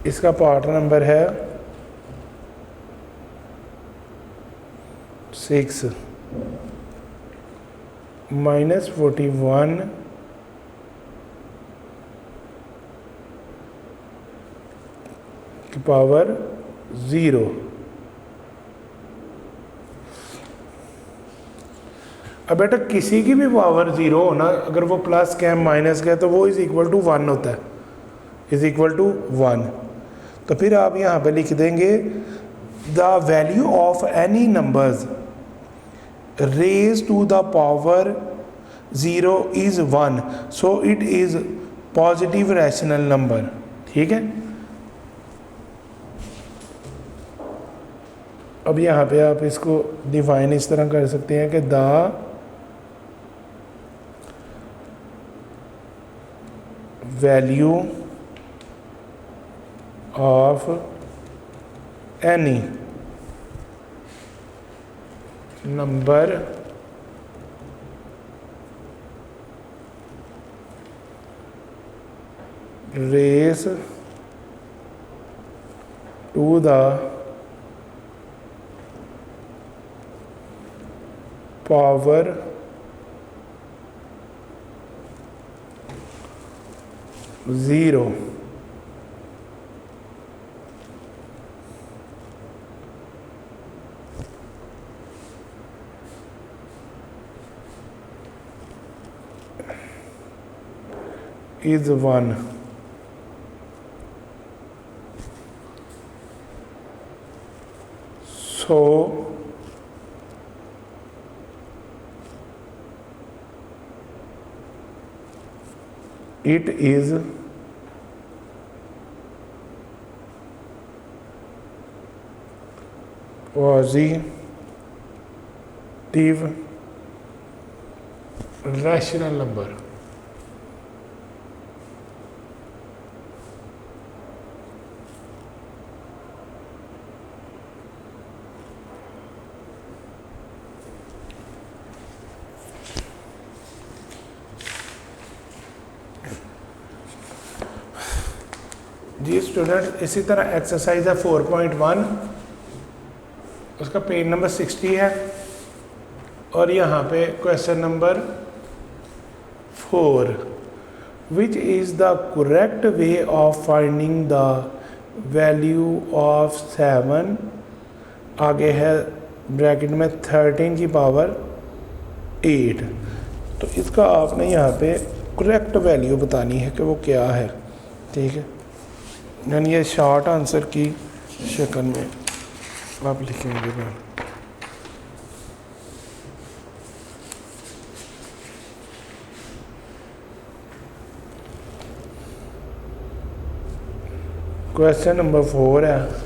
इसका पार्ट नंबर है 6 -41 की पावर 0। अब बेटा किसी की भी पावर 0 हो ना, अगर वो प्लस का है माइनस का है तो वो इज इक्वल टू 1 होता है, इज इक्वल टू 1। तो फिर आप यहाँ पे लिख देंगे the value of any numbers raise to the power 0 is 1, so it is positive rational number. ठीक है, अब यहाँ पे आप इसको डिफाइन इस तरह कर सकते हैं कि the value of any number raise to the power 0 is 1। So it is positive rational number। जी स्टूडेंट, इसी तरह एक्सरसाइज है 4.1, उसका पेज नंबर 60 है और यहाँ पे question number 4, which is the correct way of finding the value of 7, आगे है ब्रैकेट में 13 की पावर 8। तो इसका आपने यहाँ पे करेक्ट वैल्यू बतानी है कि वो क्या है। ठीक है, यानी ये शॉर्ट आंसर की शक्ल में आप लिखेंगे। क्वेश्चन नंबर 4 है,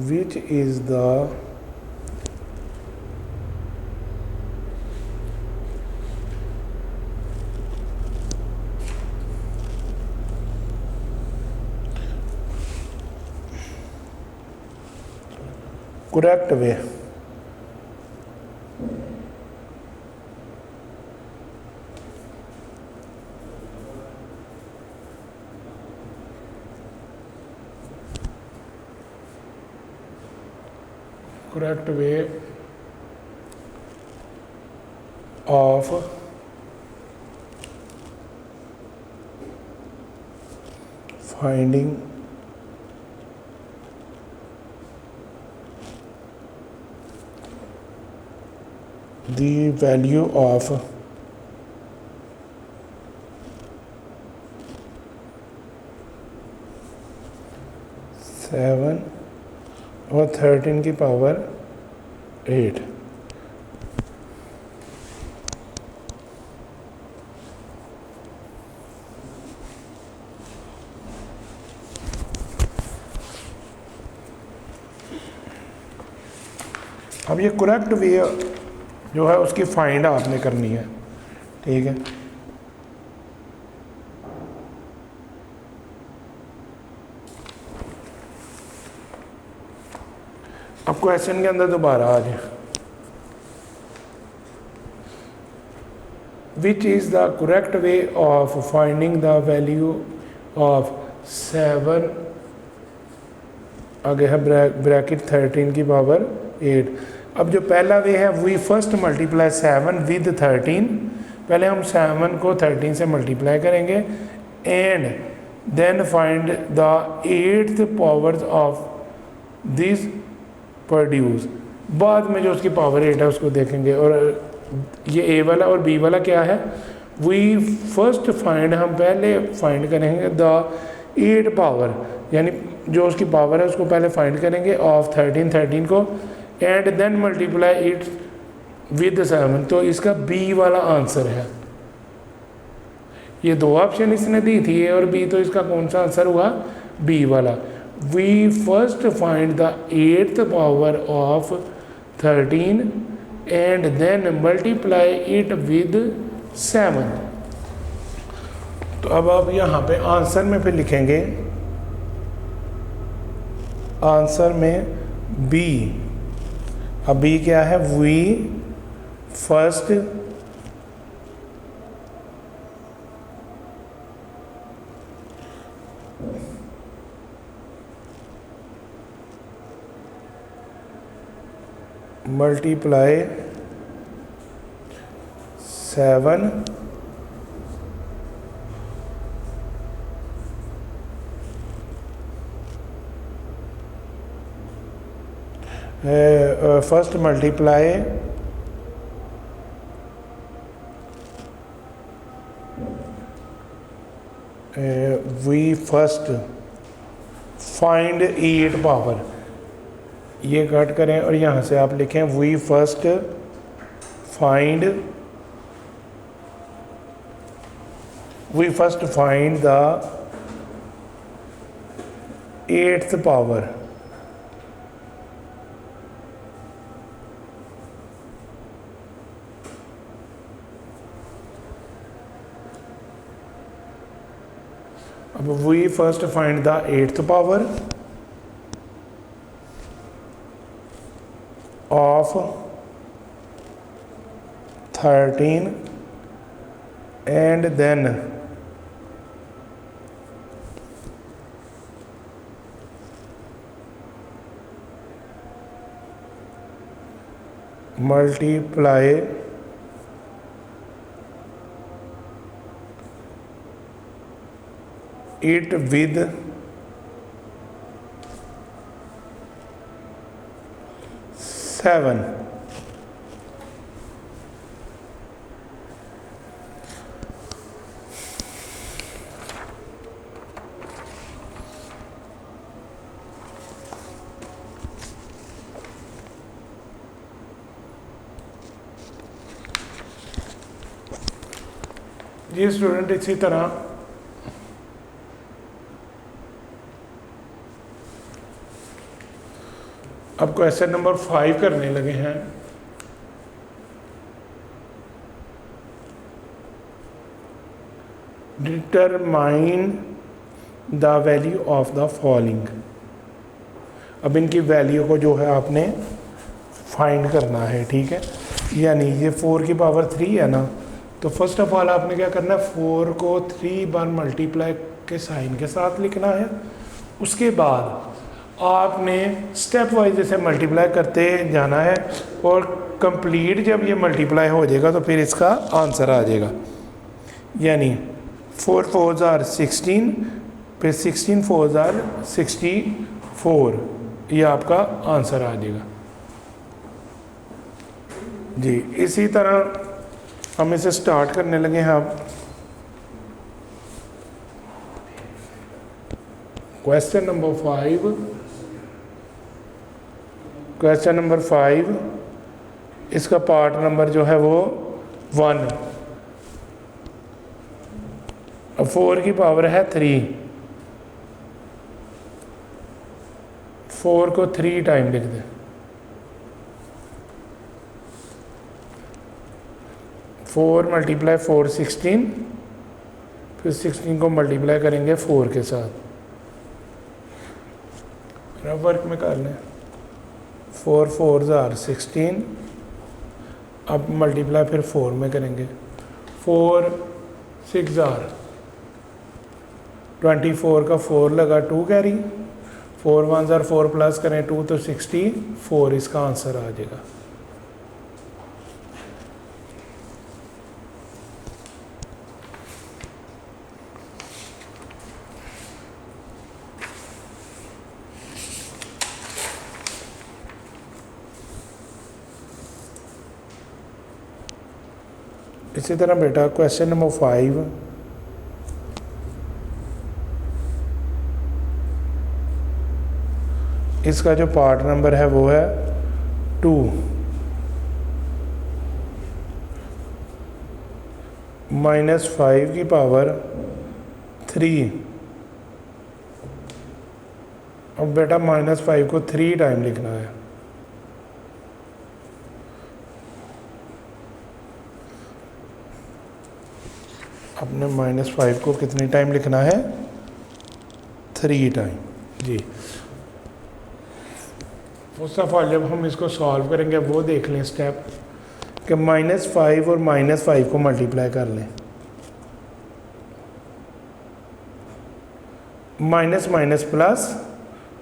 which is the correct way correct way of finding the value of 7 और 13 की पावर 8। अब ये करेक्ट वे जो है उसकी फाइंड आपने करनी है, ठीक है। अब क्वेश्चन के अंदर दोबारा आ जाए, which is the correct way of finding the value of 7, आगे है ब्रैकेट 13 की पावर 8। अब जो पहला वे है, वी फर्स्ट मल्टीप्लाई 7 विद 13, पहले हम 7 को 13 से मल्टीप्लाई करेंगे, and then find the 8th powers of this produce, बाद में जो उसकी पावर 8 है उसको देखेंगे। और ये ए वाला और बी वाला क्या है, वी फर्स्ट फाइंड, हम पहले फाइंड करेंगे द 8 पावर, यानी जो उसकी पावर है उसको पहले फाइंड करेंगे ऑफ 13 को, and then multiply it with 7। तो इसका बी वाला आंसर है। ये दो ऑप्शन इसने दी थी, ए और बी, तो इसका कौन सा आंसर हुआ, बी वाला। We first find the 8th power of 13 and then multiply it with 7। तो अब आप यहाँ पे आंसर में फिर लिखेंगे, आंसर में बी। अब बी क्या है, we first multiply 7 first multiply we first find 8 power, ये कट करें और यहाँ से आप लिखें we first find the 8th power. अब we first find the 8th power of 13 and then multiply it with 7। ये स्टूडेंट इसी तरह अब क्वेश्चन नंबर 5 करने लगे हैं। Determine the value of the following. अब इनकी वैल्यू को जो है आपने फाइंड करना है, ठीक है। यानी ये 4 की पावर 3 है ना, तो फर्स्ट ऑफ ऑल आपने क्या करना है, 4 को 3 बार मल्टीप्लाई के साइन के साथ लिखना है। उसके बाद आपने स्टेप वाइज इसे मल्टीप्लाई करते जाना है और कंप्लीट जब ये मल्टीप्लाई हो जाएगा तो फिर इसका आंसर आ जाएगा। यानी 4 4s are 16, फिर 16 4s are 64, ये आपका आंसर आ जाएगा जी। इसी तरह हम इसे स्टार्ट करने लगे हैं अब। क्वेश्चन नंबर 5, क्वेश्चन नंबर 5, इसका पार्ट नंबर जो है वो 1। अब 4 की पावर है 3, 4 को 3 टाइम लिख दें। 4 × 4 16, फिर 16 को मल्टीप्लाई करेंगे 4 के साथ। रफ वर्क में कर लें। 4 4s are 16, अब मल्टीप्लाई फिर 4 में करेंगे। 4 6s are 24 का 4 लगा 2 कैरी, 4 1s are 4 प्लस करें 2 तो 64, इसका आंसर आ जाएगा। इसी तरह बेटा क्वेश्चन नंबर 5, इसका जो पार्ट नंबर है वो है 2, -5 की पावर 3। अब बेटा -5 को 3 टाइम लिखना है। अपने -5 को कितनी टाइम लिखना है? 3 टाइम जी। फर्स्ट ऑफ ऑल जब हम इसको सॉल्व करेंगे वो देख लें स्टेप कि -5 और -5 को मल्टीप्लाई कर लें। माइनस माइनस प्लस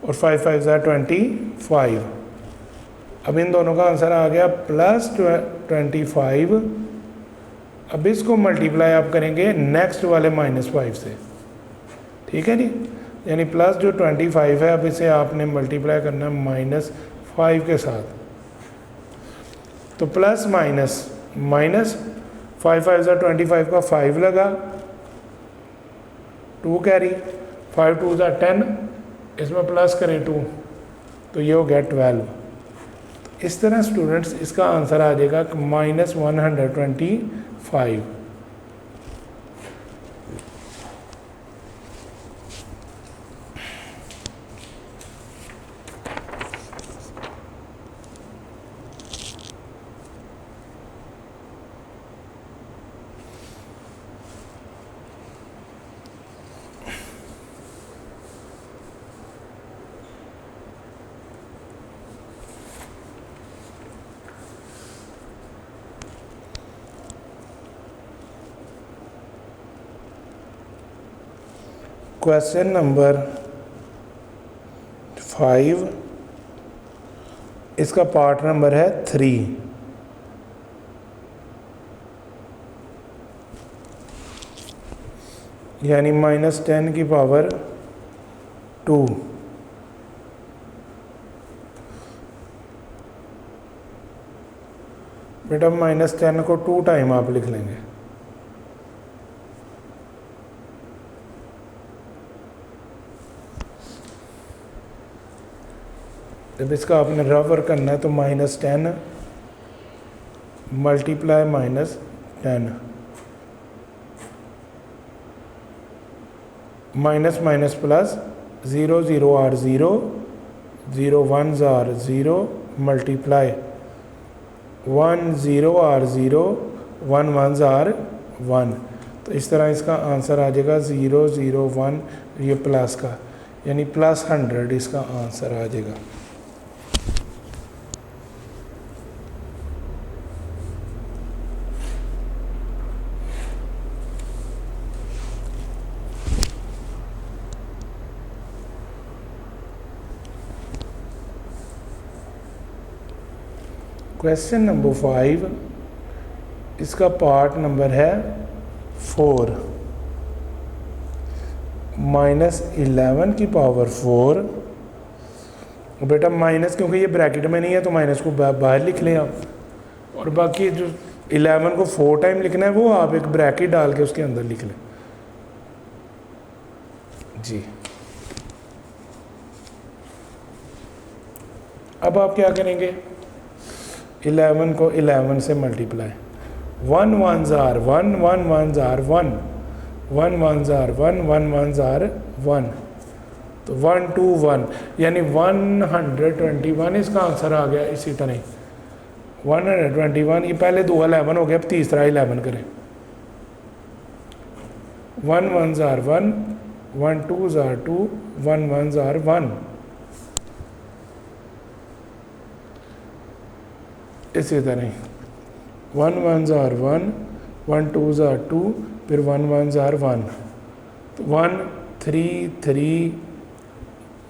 और 5 5s are 25। अब इन दोनों का आंसर आ गया +25। अब इसको मल्टीप्लाई आप करेंगे नेक्स्ट वाले -5 से, ठीक है जी। यानी प्लस जो 25 है अब इसे आपने मल्टीप्लाई करना है -5 के साथ। तो plus minus minus 5 5s are 25 का 5 लगा, 2 कैरी, 5 2s are 10, इसमें प्लस करें 2 तो ये हो गया 12। इस तरह स्टूडेंट्स इसका आंसर आ जाएगा -125। क्वेश्चन नंबर 5, इसका पार्ट नंबर है 3। यानी -10 की पावर 2। बेटा -10 को 2 टाइम आप लिख लेंगे। जब इसका आपने रफ वर्क करना है तो -10 multiply -10, minus minus plus, 0 0 are 0, 0 1s are 0, multiply 1 0 are 0, 1 1s are 1। तो इस तरह इसका आंसर आ जाएगा 0 0 1, ये प्लस का यानी +100 इसका आंसर आ जाएगा। क्वेश्चन नंबर 5, इसका पार्ट नंबर है 4, -11 की पावर 4। बेटा माइनस, क्योंकि ये ब्रैकेट में नहीं है तो माइनस को बाहर लिख लें आप, और बाकी जो 11 को 4 टाइम लिखना है वो आप एक ब्रैकेट डाल के उसके अंदर लिख लें जी। अब आप क्या करेंगे, 11 को 11 से multiply, 1 1s are 1, 1 1s are 1, 1 1s are 1, 1 1s are 1, तो 1 2 1 यानी 121 इसका आंसर आ गया। इसी तरह 121, ये पहले 2 11 हो गया, अब तीसरा 11 करें। 1 1s are 1, 1 2s are 2, 1 1s are 1। इसी तरह 1 1s are 1, 1 2s are 2, फिर 1 1s are 1, तो 1 3 3,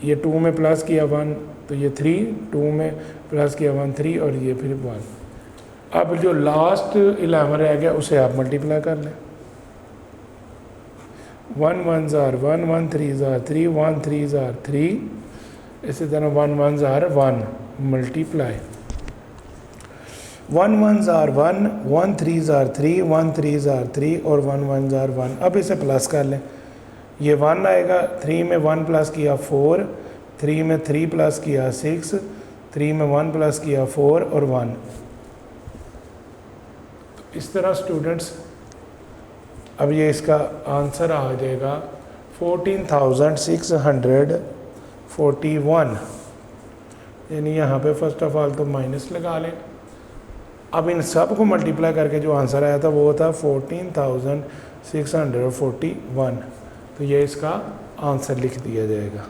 ये 2 में प्लस किया 1 तो ये 3, 2 में प्लस किया 1 3, और ये फिर 1। अब जो लास्ट 11 रह गया उसे आप मल्टीप्लाई कर लें। 1 1s are 1, 1 3s are 3, 1 3s are 3, इसी तरह 1 1s are 1 multiply. 1 1s are 1, 1 3s are 3, 1 3s are 3, और 1 1s are 1। अब इसे प्लस कर लें, ये 1 आएगा, 3 में 1 प्लस किया 4, 3 में 3 प्लस किया 6, 3 में 1 प्लस किया 4 और 1। इस तरह स्टूडेंट्स अब ये इसका आंसर आ जाएगा 14,641, यानी यहाँ पे फर्स्ट ऑफ ऑल तो माइनस लगा लें। अब इन सब को मल्टीप्लाई करके जो आंसर आया था वो था 14,641, तो ये इसका आंसर लिख दिया जाएगा।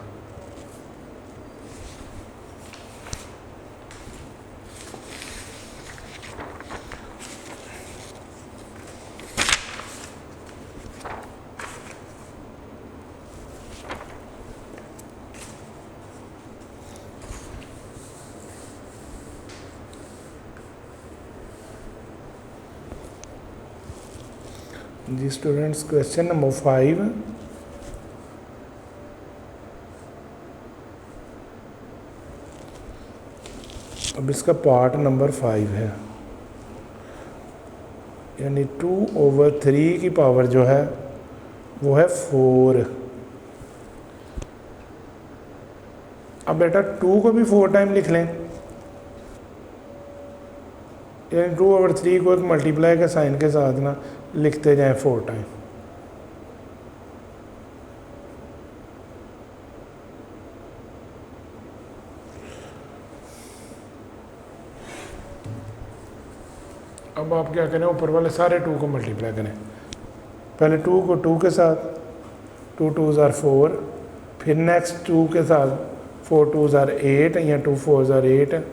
जी स्टूडेंट्स, क्वेश्चन नंबर 5, अब इसका पार्ट नंबर 5 है, यानी 2/3 की पावर जो है वो है 4। अब बेटा 2 को भी 4 टाइम लिख लें, यानी 2/3 को एक मल्टीप्लाई के साइन के साथ ना लिखते जाएं 4 टाइम। अब आप क्या करें, ऊपर वाले सारे 2 को मल्टीप्लाई करें। पहले 2 को 2 के साथ, 2 2s are 4, फिर नेक्स्ट 2 के साथ 4 2s are 8 या 2 4s are 8,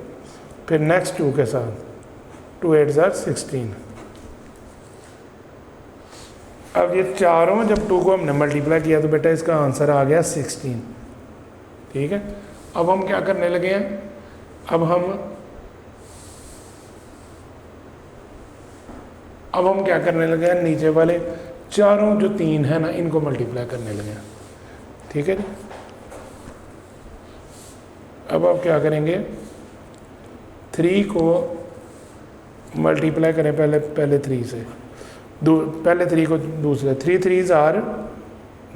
फिर नेक्स्ट 2 के साथ 2 8s are 16। अब ये चारों जब 2 को हमने मल्टीप्लाई किया तो बेटा इसका आंसर आ गया 16। ठीक है, अब हम क्या करने लगे हैं, अब हम क्या करने लगे हैं, नीचे वाले चारों जो 3 है ना इनको मल्टीप्लाई करने लगे हैं। ठीक है जी, अब आप क्या करेंगे, 3 को मल्टीप्लाई करें पहले 3 से, पहले 3 को दूसरे, 3 3s are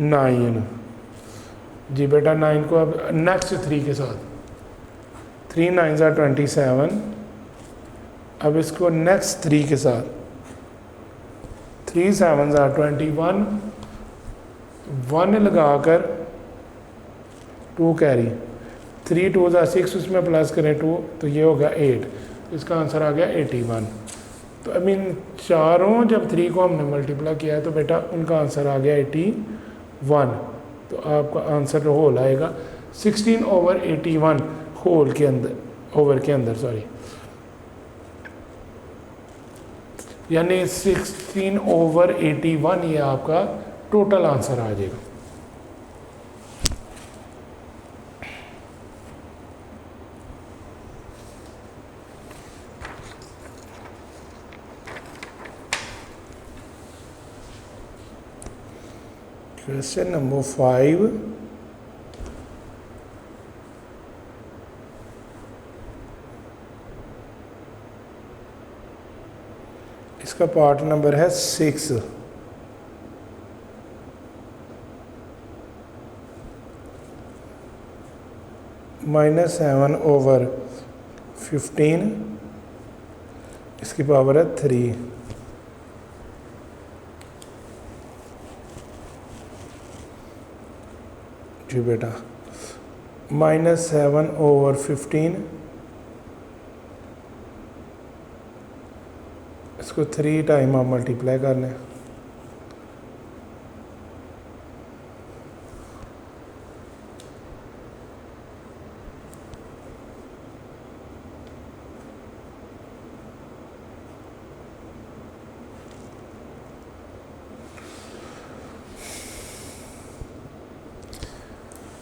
9। जी बेटा 9 को अब नेक्स्ट 3 के साथ, 3 9s are 27। अब इसको नेक्स्ट 3 के साथ, 3 7s are 21, 1 लगाकर 2 कैरी, 3 2s are 6, उसमें प्लस करें 2 तो ये होगा 8, इसका आंसर आ गया 81। तो आई मीन चारों जब 3 को हमने मल्टीप्लाई किया है तो बेटा उनका आंसर आ गया 81। तो आपका आंसर होल आएगा 16/81 होल के अंदर, ओवर के अंदर सॉरी, यानी 16/81 ये आपका टोटल आंसर आ जाएगा। क्वेश्चन नंबर 5, इसका पार्ट नंबर है 6। -7/15, इसकी पावर है 3। जी बेटा, -7/15, इसको 3 टाइम आप मल्टीप्लाई कर लें।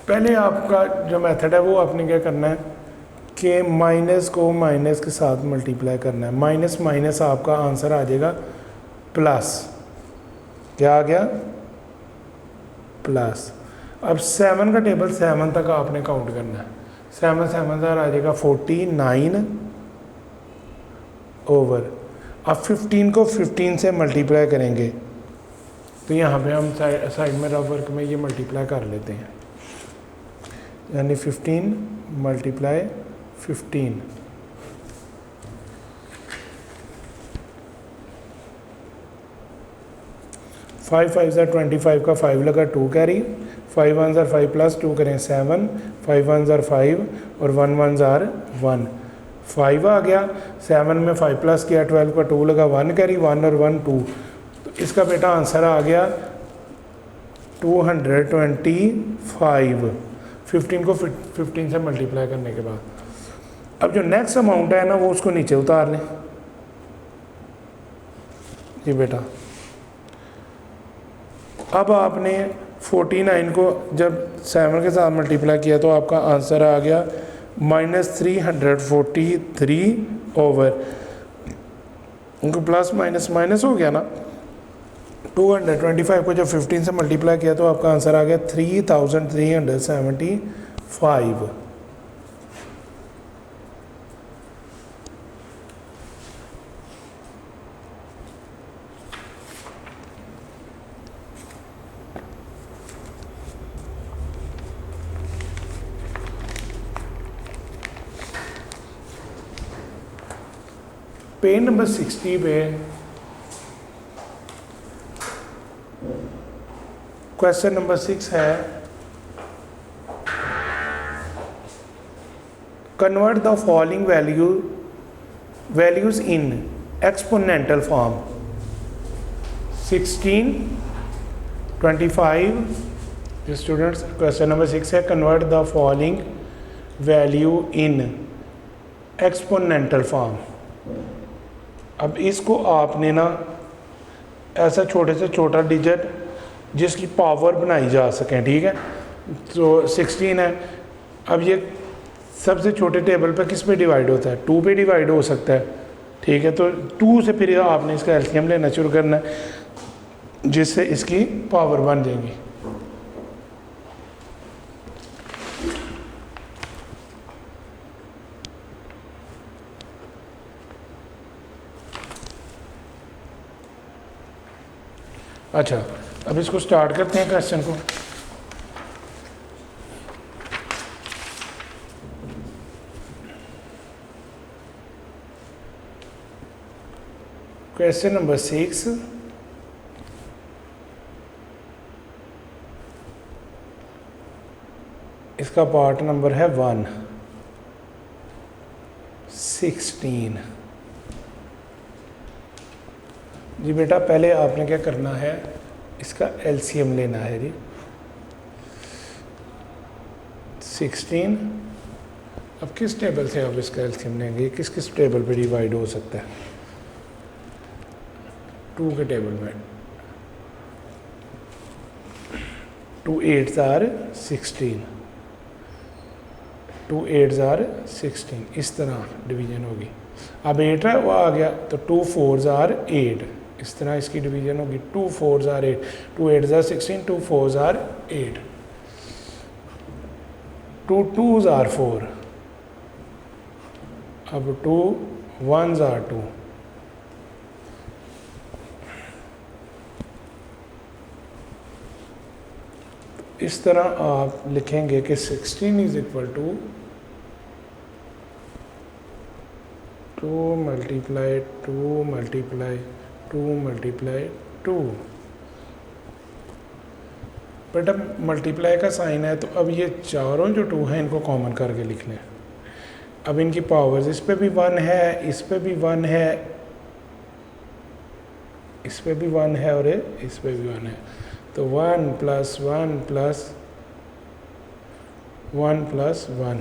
पहले आपका जो मेथड है वो आपने क्या करना है कि माइनस को माइनस के साथ मल्टीप्लाई करना है। माइनस माइनस आपका आंसर आ जाएगा प्लस। क्या आ गया? प्लस। अब 7 का टेबल 7 तक आपने काउंट करना है। 7 7 आ जाएगा 49 ओवर। अब 15 को 15 से मल्टीप्लाई करेंगे तो यहाँ पे हम साइड में रफ वर्क में ये मल्टीप्लाई कर लेते हैं, यानी 15 × 15। 5 5 ज़ा 25 का 5 लगा 2 कैरी, 5 1 ज़ा 5 प्लस 2 करें 7, 5 1 ज़ा 5 और 1 1 ज़ा 1, 5 आ गया। 7 में 5 प्लस किया, 12 का 2 लगा, 1 कैरी, 1 और 1 2। तो इसका बेटा आंसर आ गया 225। 15 को 15 से मल्टीप्लाई करने के बाद अब जो नेक्स्ट अमाउंट है ना वो उसको नीचे उतार लें। जी बेटा, अब आपने 49 को जब 7 के साथ मल्टीप्लाई किया तो आपका आंसर आ गया -343 ओवर, उनको प्लस माइनस माइनस हो गया ना। 225 को जब 15 से मल्टीप्लाई किया तो आपका आंसर आ गया 3375। पेज नंबर 60 पे क्वेश्चन नंबर 6 है, convert the following values in exponential form. 16, 25। Students, question number 6 है, convert the following value in exponential form. अब इसको आपने ना ऐसा छोटे से छोटा डिजिट जिसकी पावर बनाई जा सके, ठीक है। तो 16 है, अब ये सबसे छोटे टेबल पे किस पे डिवाइड होता है? 2 पे डिवाइड हो सकता है, ठीक है। तो 2 से फिर आपने इसका एलसीएम लेना शुरू करना है जिससे इसकी पावर बन जाएगी। अच्छा, अब इसको स्टार्ट करते हैं क्वेश्चन को। क्वेश्चन नंबर 6, इसका पार्ट नंबर है 1, 16। जी बेटा, पहले आपने क्या करना है, इसका एलसीएम लेना है जी। 16, अब किस टेबल से आप इसका एलसीएम लेंगे? किस किस टेबल पे डिवाइड हो सकता है? 2 के टेबल में। 2 8s are 16, 2 8s are 16, इस तरह डिवीजन होगी। अब 8 है वो आ गया, तो 2 4s are 8, इस तरह इसकी डिवीजन होगी, 2 4s are 8, 2 8s are 16, 2 4s are 8, 2 2s are 4, अब 2 1s are 2, इस तरह आप लिखेंगे कि 16 is equal to 2 multiply 2 multiply 2 multiply 2। बेटा मल्टीप्लाई का साइन है तो अब ये चारों जो 2 हैं इनको कॉमन करके लिख लें। अब इनकी पावर्स, इस पे भी 1 है, इस पे भी 1 है, इस पे भी 1 है और इस पे भी 1 है, तो 1 प्लस 1 प्लस 1 प्लस 1,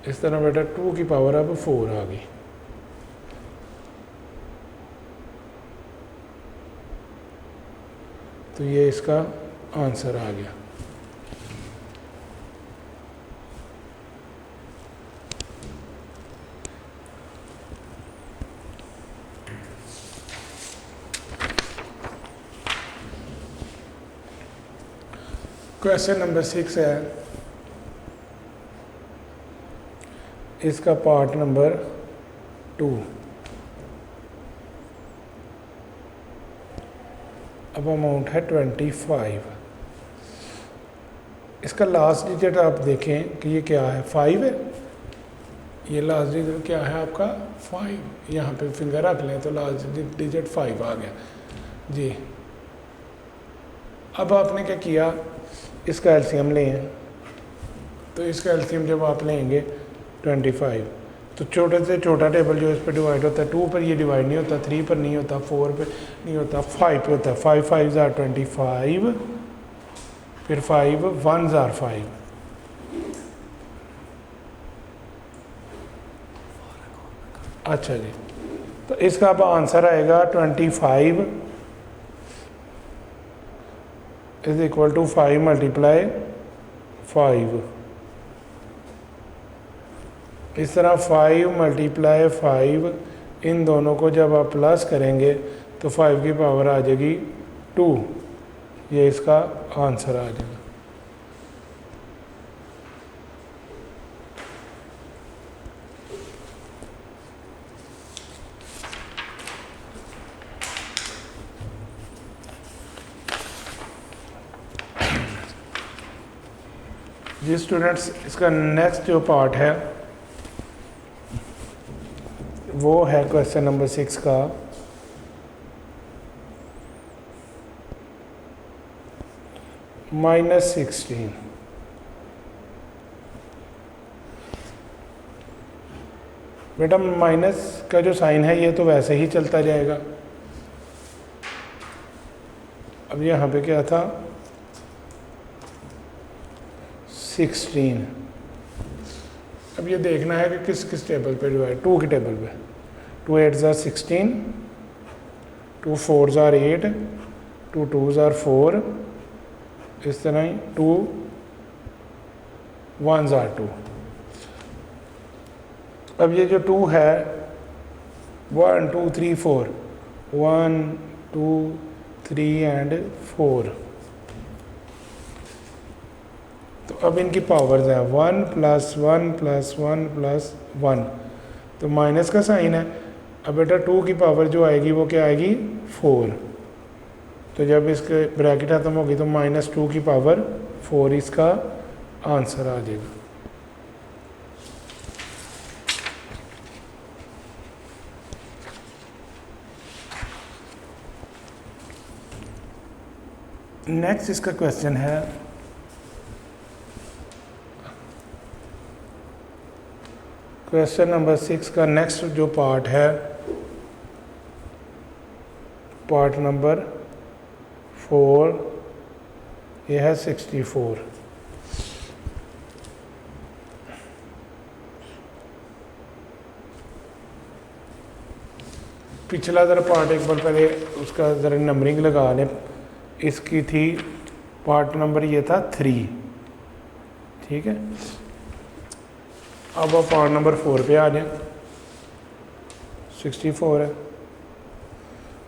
इस तरह बेटा 2 की पावर अब 4 आ गई। तो ये इसका आंसर आ गया। क्वेश्चन नंबर 6 है, इसका पार्ट नंबर 2। अब अमाउंट है 25। इसका लास्ट डिजिट आप देखें कि ये क्या है, 5 है। ये लास्ट डिजिट क्या है आपका, 5। यहाँ पे फिंगर रख लें तो लास्ट डिजिट 5 आ गया जी। अब आपने क्या किया, इसका एलसीएम लें, तो इसका एलसीएम जब आप लेंगे 25, तो छोटे से छोटा टेबल जो इस पर डिवाइड होता है, 2 पर ये डिवाइड नहीं होता, 3 पर नहीं होता, 4 पर नहीं होता, 5 पे होता है। 5 5s are 25, फिर 5 1s are 5, अच्छा जी। तो इसका अब आंसर आएगा 25 इज इक्वल टू 5 मल्टीप्लाई 5। इस तरह 5 मल्टीप्लाई 5, इन दोनों को जब आप प्लस करेंगे तो 5 की पावर आ जाएगी 2, ये इसका आंसर आ जाएगा। जी स्टूडेंट्स, इसका नेक्स्ट जो पार्ट है वो है क्वेश्चन नंबर 6 का -16। बेटा माइनस का जो साइन है ये तो वैसे ही चलता जाएगा। अब यहाँ पे क्या था, 16। अब ये देखना है कि किस किस टेबल पे डिवाइड, 2 के टेबल पे। 2 8s are 16, 2 4s are 8, 2 2s are 4, इस तरह ही 2 1s are 2। अब ये जो 2 है 1 2 3 4, 1 2 3 एंड 4, तो अब इनकी पावर्स है 1 प्लस 1 प्लस 1 प्लस 1, तो माइनस का साइन है। अब बेटा 2 की पावर जो आएगी वो क्या आएगी, 4। तो जब इसके ब्रैकेट खत्म होगी तो -2 की पावर 4 इसका आंसर आ जाएगा। नेक्स्ट इसका क्वेश्चन है क्वेश्चन नंबर 6 का नेक्स्ट जो पार्ट है, पार्ट नंबर 4, यह है 64। पिछला ज़रा पार्ट एक बार पहले उसका ज़रा नंबरिंग लगा लें। इसकी थी पार्ट नंबर, ये था 3, ठीक है। अब आप पार्ट नंबर 4 पे आ जाएं। 64 है,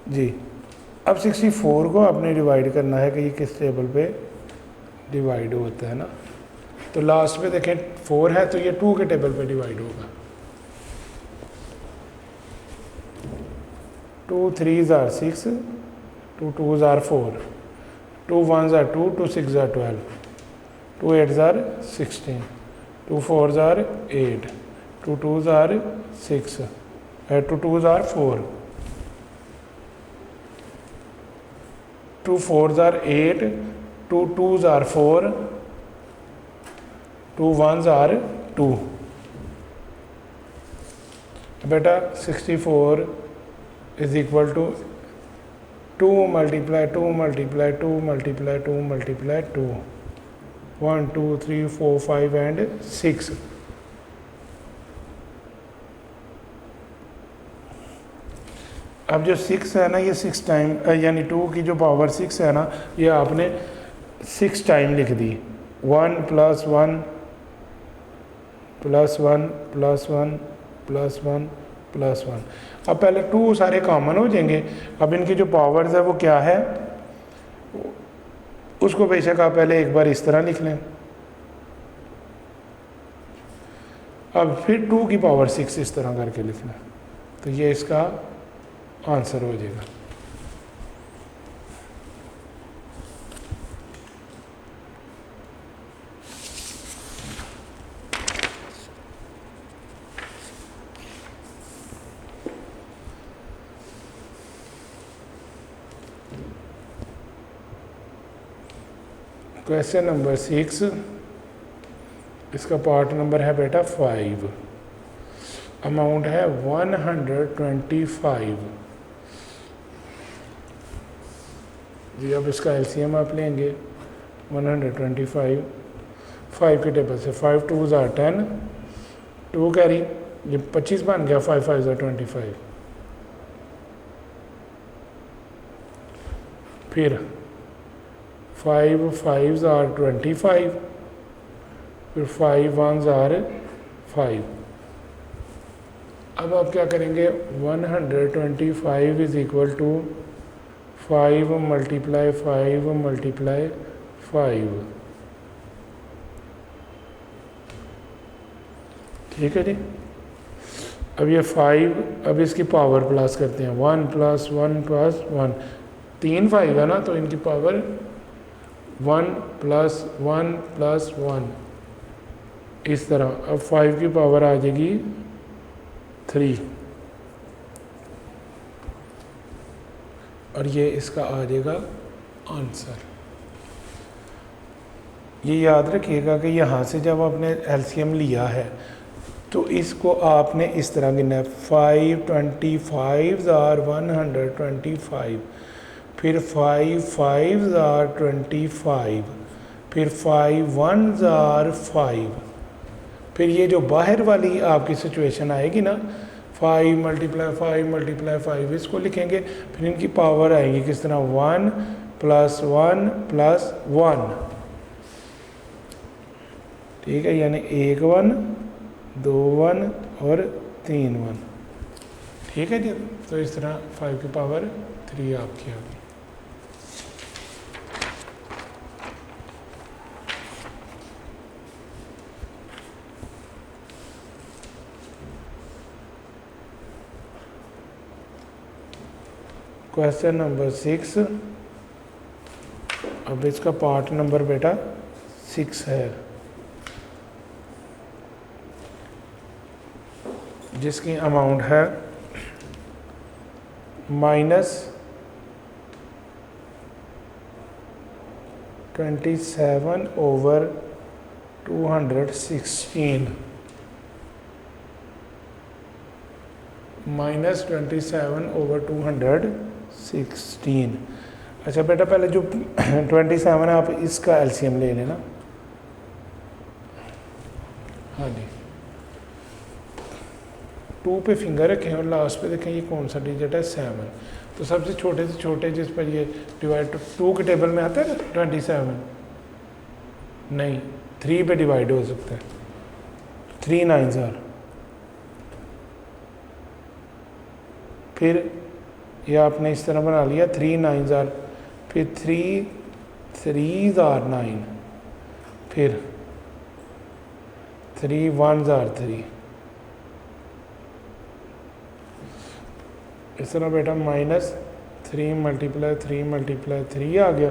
जी। अब 64 को आपने डिवाइड करना है कि ये किस टेबल पे डिवाइड होता है ना, तो लास्ट पे देखें 4 है तो ये 2 के टेबल पे डिवाइड होगा। 2 3s are 6, 2 2s are 4, 2 1s are 2, 2 6s are 12, 2 8s are 16, 2 4s are 8, 2 2s are 6, 2 2s are 4, 2 4s are 8, 2 2s are 4, 2 1s are 2। बेटा 64 is equal to 2 multiply 2 multiply 2 multiply 2 multiply 2, 1 2 3 4 5 and 6। अब जो 6 है ना, ये 6 time यानी 2 की जो power 6 है ना, ये आपने 6 टाइम लिख दी। 1 plus 1 plus 1 plus 1 plus 1 plus 1। अब पहले 2 सारे कॉमन हो जाएंगे। अब इनकी जो पावर्स है वो क्या है, उसको बेशक आप पहले एक बार इस तरह लिख लें। अब फिर 2 की पावर 6 इस तरह करके लिखना, तो ये इसका आंसर हो जाएगा। क्वेश्चन नंबर 6, इसका पार्ट नंबर है बेटा 5। अमाउंट है 125 जी। अब इसका एलसीएम आप लेंगे 125, 5 के टेबल से 5 2s are 10, 2 कैरी, ये 25 बन गया, 5 5s are 25। फिर 5 5s are 25, फिर 5 1s are 5। अब आप क्या करेंगे, 125 is equal to 5 multiply 5 multiply 5। ठीक है जी। अब ये 5, अब इसकी पावर प्लस करते हैं, 1 प्लस 1 प्लस 1, 3 5 है ना, तो इनकी पावर 1 प्लस 1 प्लस 1 इस तरह। अब 5 की पावर आ जाएगी 3, और ये इसका आ जाएगा आंसर। ये याद रखिएगा कि यहाँ से जब आपने एलसीएम लिया है तो इसको आपने इस तरह गिनना है, 5 25s are 125, फिर 5 5s are 25, फिर 5 1s are 5। फिर ये जो बाहर वाली आपकी सिचुएशन आएगी ना, 5 मल्टीप्लाई 5 मल्टीप्लाई 5, इसको लिखेंगे। फिर इनकी पावर आएगी किस तरह, 1 प्लस 1 प्लस 1। ठीक है, यानी 1 1 2 1 और 3 1। ठीक है जी। तो इस तरह 5 की पावर 3 आपकी आ गई। क्वेश्चन नंबर 6, अब इसका पार्ट नंबर बेटा 6 है, जिसकी अमाउंट है -27 over 216, -27 over 216। अच्छा बेटा, पहले जो 27 है आप इसका एलसीएम ले लेना। हाँ जी, 2 पे फिंगर रखें और लास्ट पे देखें ये कौन सा डिजिट है, 7। तो सबसे छोटे से छोटे जिस पर ये डिवाइड 2 के टेबल में आता है ना 27, नहीं 3 पे डिवाइड हो सकता है, 3 9s are, फिर ये आपने इस तरह बना लिया, 3 9s are, फिर 3 3s are 9, फिर 3 1s are 3। इस तरह बेटा -3 × 3 आ गया।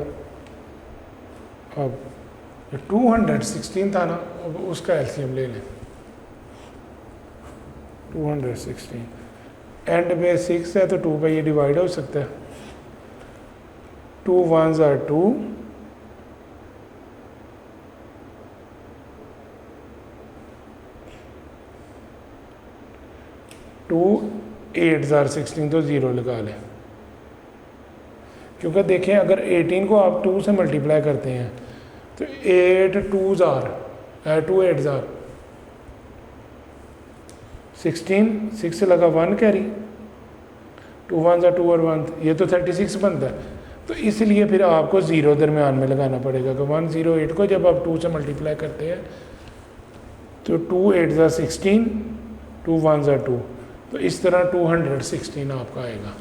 अब 216 था ना, अब उसका एलसीएम ले लें। 216 एंड में 6 है तो 2 पे ये डिवाइड हो सकता है। 2 1s are 2, 2 8s are 16 तो 0 लगा लें, क्योंकि देखें अगर 18 को आप 2 से मल्टीप्लाई करते हैं तो 8 2s are 2 8s are 16, 6 से लगा 1 कैरी, 2 1s are 2 और 1, ये तो 36 बनता है। तो इसलिए फिर आपको 0 दरमियान में लगाना पड़ेगा कि 108 को जब आप 2 से मल्टीप्लाई करते हैं तो 2 8s are 16, 2 1s are 2, तो इस तरह 216 आपका आएगा।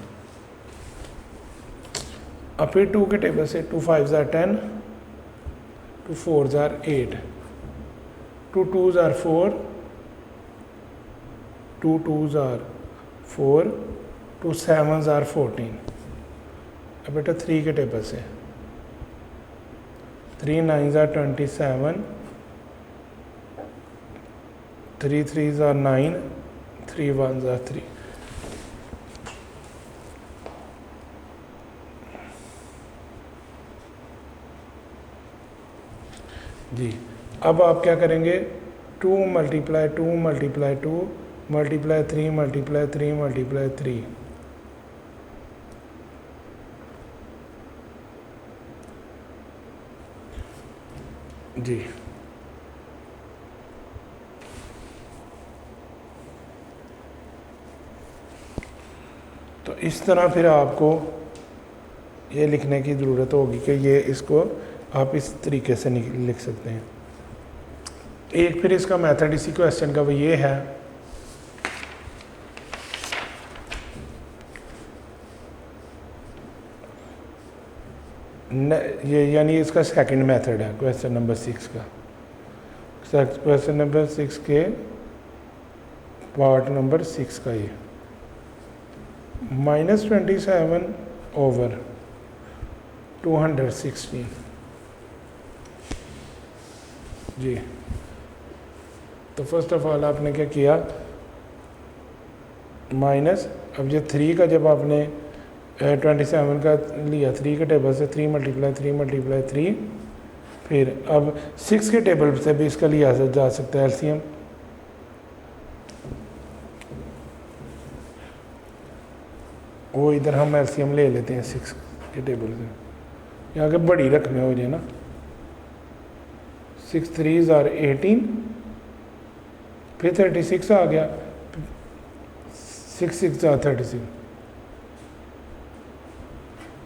अब फिर 2 के टेबल से 2 5s are 10, 2 4s are 8, 2 2s are 4, 2 2s are 4, 2 7s are 14। अब बेटा 3 के टेबल से 3 9s are 27, 3 3s are 9, 3 1s are 3। जी, अब आप क्या करेंगे, 2 × 2 × 2 मल्टीप्लाई 3 मल्टीप्लाई 3 मल्टीप्लाई 3, जी तो इस तरह फिर आपको ये लिखने की ज़रूरत होगी कि ये इसको आप इस तरीके से लिख सकते हैं। एक फिर इसका मेथड इसी क्वेश्चन का वो ये है, ये यानी इसका सेकंड मेथड है क्वेश्चन नंबर 6 का। क्वेश्चन नंबर 6 के पार्ट नंबर 6 का ये -27 over 216। जी, तो फर्स्ट ऑफ ऑल आपने क्या किया, माइनस, अब ये 3 का जब आपने 27 का लिया 3 के टेबल से 3 × 3 फिर अब 6 के टेबल से भी इसका लिया जा सकता है एलसीएम। वो इधर हम एलसीएम ले लेते हैं 6 के टेबल से, यहाँ के बड़ी रकमें हो जाए ना। 6 3s are 18, फिर 36 आ गया, 6 6s are 36,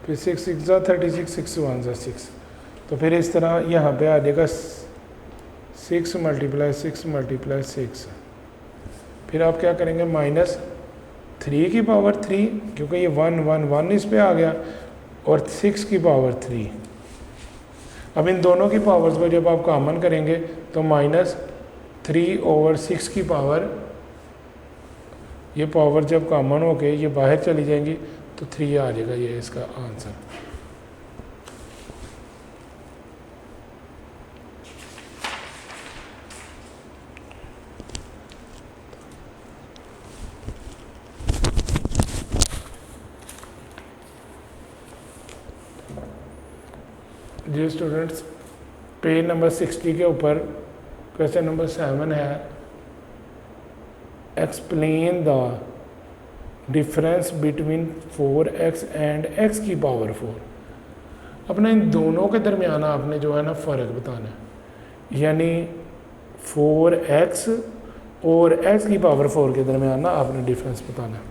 फिर 6 6s are 36, 6 1s are 6। तो फिर इस तरह यहाँ पे आ जाएगा 6 × 6 × 6। फिर आप क्या करेंगे, -3 की पावर 3, क्योंकि ये 1 1 1 इस पे आ गया, और 6 की पावर 3। अब इन दोनों की पावर्स को जब आप कॉमन करेंगे तो -3/6 की पावर, ये पावर जब कॉमन हो के ये बाहर चली जाएंगी तो 3 आ जाएगा, ये इसका आंसर। जी स्टूडेंट्स, पेज नंबर 60 के ऊपर क्वेश्चन नंबर 7 है, explain the difference between 4x and x की पावर 4। अपने इन दोनों के दरमियान आपने जो है ना फ़र्क बताना है, यानी 4x और x की पावर 4 के दरमियान ना आपने डिफरेंस बताना है।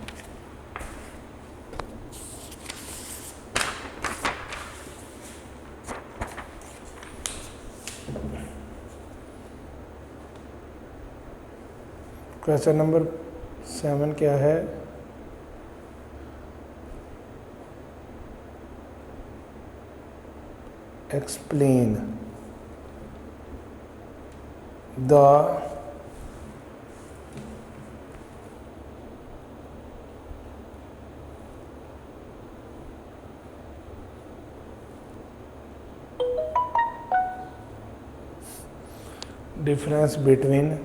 क्वेश्चन नंबर 7 क्या है, explain the difference between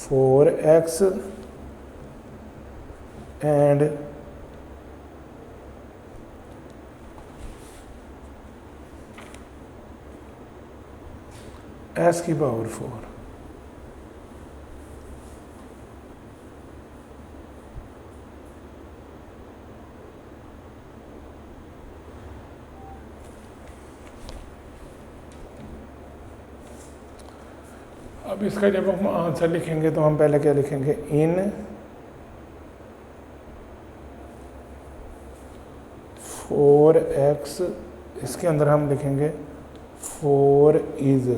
4x and s की पावर 4। अब इसका जब हम आंसर लिखेंगे तो हम पहले क्या लिखेंगे, इन 4x, इसके अंदर हम लिखेंगे 4 इज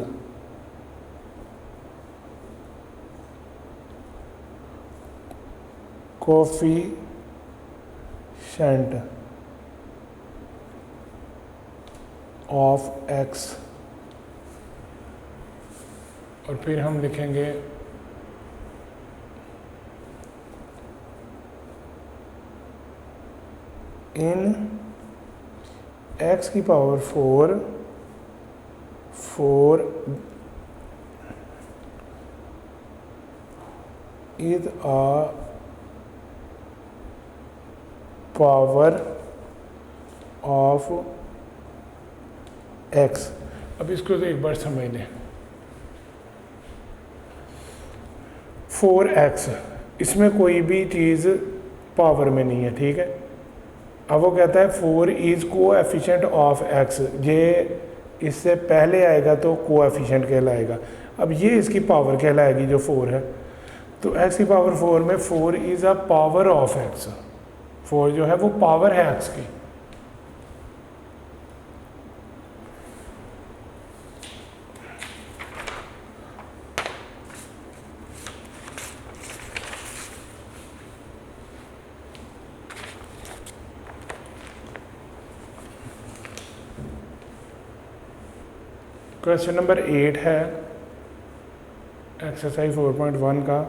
कोफिशिएंट ऑफ x, और फिर हम लिखेंगे इन x की power 4 is a power of x। अब इसको तो एक बार समझ लें, 4x, इसमें कोई भी चीज़ पावर में नहीं है, ठीक है। अब वो कहता है 4 इज़ कोएफिशिएंट ऑफ x, ये इससे पहले आएगा तो कोएफिशिएंट कहलाएगा। अब ये इसकी पावर कहलाएगी जो 4 है, तो x की पावर 4 में 4 is a power of x, 4 जो है वो पावर है x की। क्वेश्चन नंबर 8 है एक्सरसाइज 4.1 का,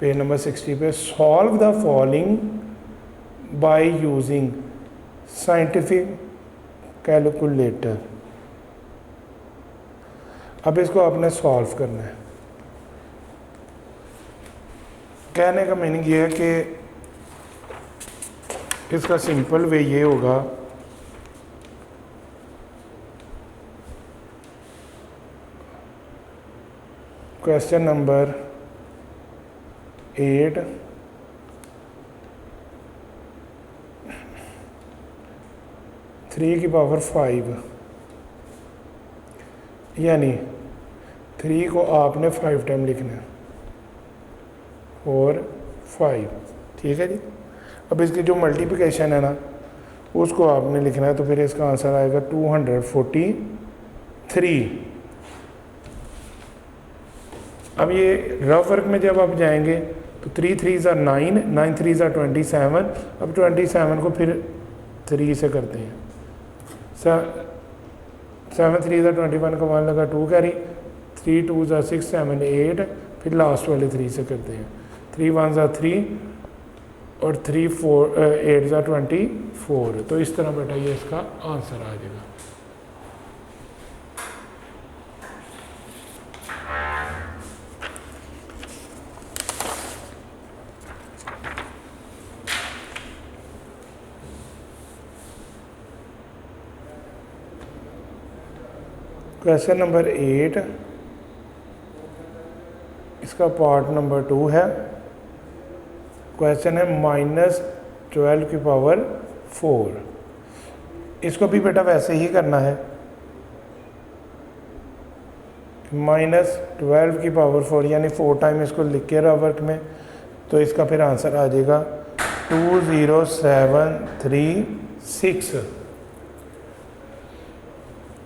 पेज नंबर 60 पे। Solve the following by using scientific calculator. अब इसको आपने सॉल्व करना है। कहने का मीनिंग ये है कि इसका सिंपल वे ये होगा, क्वेश्चन नंबर 8 3 की पावर 5, यानी 3 को आपने 5 टाइम लिखना है और 5, ठीक है जी। अब इसकी जो मल्टीप्लिकेशन है ना उसको आपने लिखना है, तो फिर इसका आंसर आएगा 243। अब ये रफ वर्क में जब आप जाएंगे तो 3 3 ज़ा 9, 9 3 ज़ा 27। अब 27 को फिर 3 से करते हैं, 7 3 ज़ा 21 का 1 लगा 2 कैरी, 3 2 ज़ा 6 7 8, फिर लास्ट वाले 3 से करते हैं, 3 1 ज़ा 3 और 3 4 8 ज़ा 24। तो इस तरह बेटा ये इसका आंसर आ जाएगा। क्वेश्चन नंबर 8, इसका पार्ट नंबर 2 है। क्वेश्चन है -12 की पावर 4। इसको भी बेटा वैसे ही करना है, -12 की पावर 4 यानी 4 टाइम इसको लिख के रहा वर्क में, तो इसका फिर आंसर आ जाएगा 20736।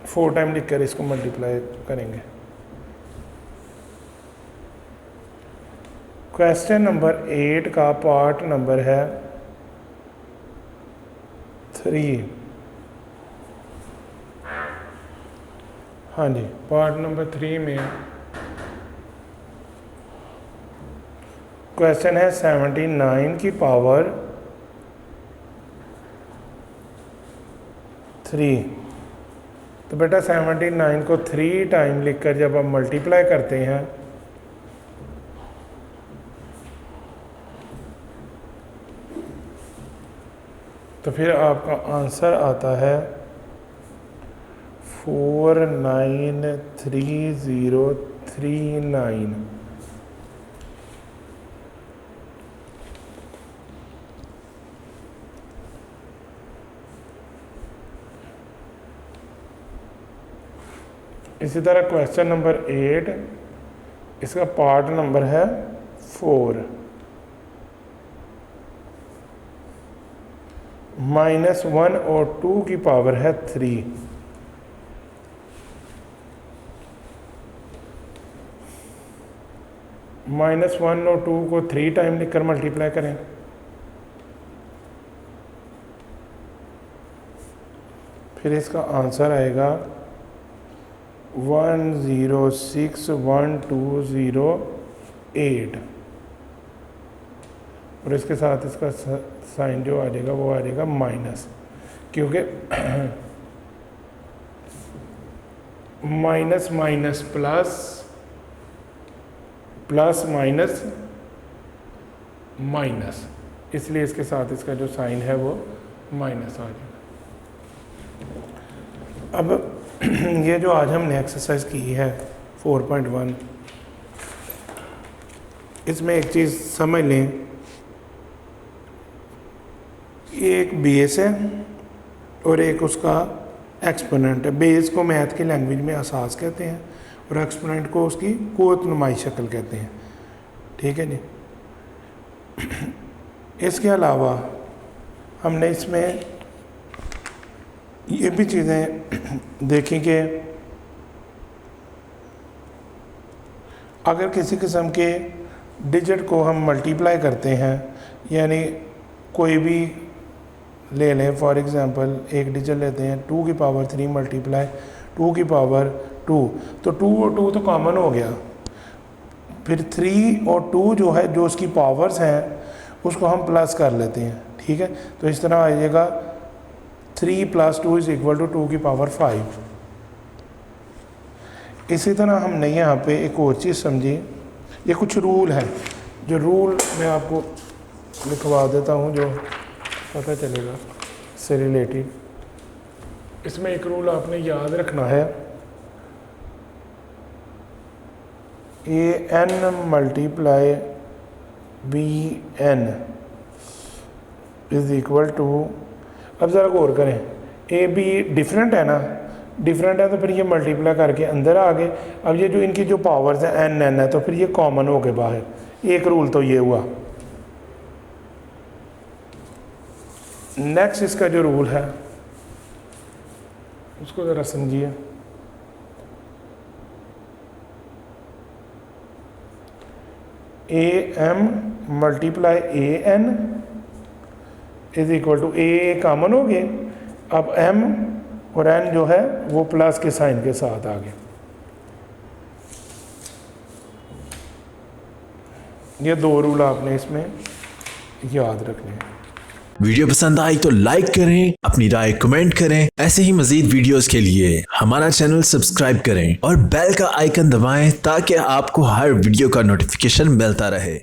4 टाइम लिख कर इसको मल्टीप्लाई करेंगे। क्वेश्चन नंबर 8 का पार्ट नंबर है 3। हाँ जी, पार्ट नंबर 3 में क्वेश्चन है 79 की पावर 3। तो बेटा 79 को 3 टाइम लिखकर जब आप मल्टीप्लाई करते हैं तो फिर आपका आंसर आता है 493039। इसी तरह क्वेश्चन नंबर 8, इसका पार्ट नंबर है 4। -1 और 2 की पावर है 3। -1 और 2 को 3 टाइम लिखकर मल्टीप्लाई करें। फिर इसका आंसर आएगा 106128 और इसके साथ इसका साइन जो आ जाएगा वो आ जाएगा माइनस, क्योंकि minus minus plus, plus minus minus, इसलिए इसके साथ इसका जो साइन है वो माइनस आ जाएगा। अब ये जो आज हमने एक्सरसाइज की है 4.1, इसमें एक चीज़ समझ लें, ये एक बेस है और एक उसका एक्सपोनेंट है। बेस को मैथ की लैंग्वेज में असास कहते हैं और एक्सपोनेंट को उसकी कुव्वत नुमाई शक्ल कहते हैं। ठीक है जी। इसके अलावा हमने इसमें ये भी चीज़ें देखी कि अगर किसी किस्म के डिजिट को हम मल्टीप्लाई करते हैं, यानी कोई भी ले लें, फॉर एग्जांपल एक डिजिट लेते हैं 2 की पावर 3 मल्टीप्लाई 2 की पावर 2, तो 2 और 2 तो कॉमन हो गया। फिर 3 और 2 जो है, जो उसकी पावर्स हैं उसको हम प्लस कर लेते हैं। ठीक है, तो इस तरह आ जाएगा 3 + 2 = 2 की पावर 5। इसी तरह हमने यहाँ पे एक और चीज़ समझी, ये कुछ रूल है, जो रूल मैं आपको लिखवा देता हूँ जो पता चलेगा इससे रिलेटेड। इसमें एक रूल आपने याद रखना है, AN × BN = अब ज़रा गौर करें, AB डिफरेंट है ना, डिफरेंट है तो फिर ये मल्टीप्लाई करके अंदर आ गए। अब ये जो इनकी जो पावर्स हैं NN है, तो फिर ये कॉमन हो गए बाहर। एक रूल तो ये हुआ। नेक्स्ट इसका जो रूल है उसको ज़रा समझिए। AM × AN = A कॉमन हो गए। अब M और N जो है वो प्लस के साइन के साथ आ गए। ये 2 रूल आपने इसमें याद रखने हैं। वीडियो पसंद आई तो लाइक करें, अपनी राय कमेंट करें। ऐसे ही मजीद वीडियोस के लिए हमारा चैनल सब्सक्राइब करें और बेल का आइकन दबाएं ताकि आपको हर वीडियो का नोटिफिकेशन मिलता रहे।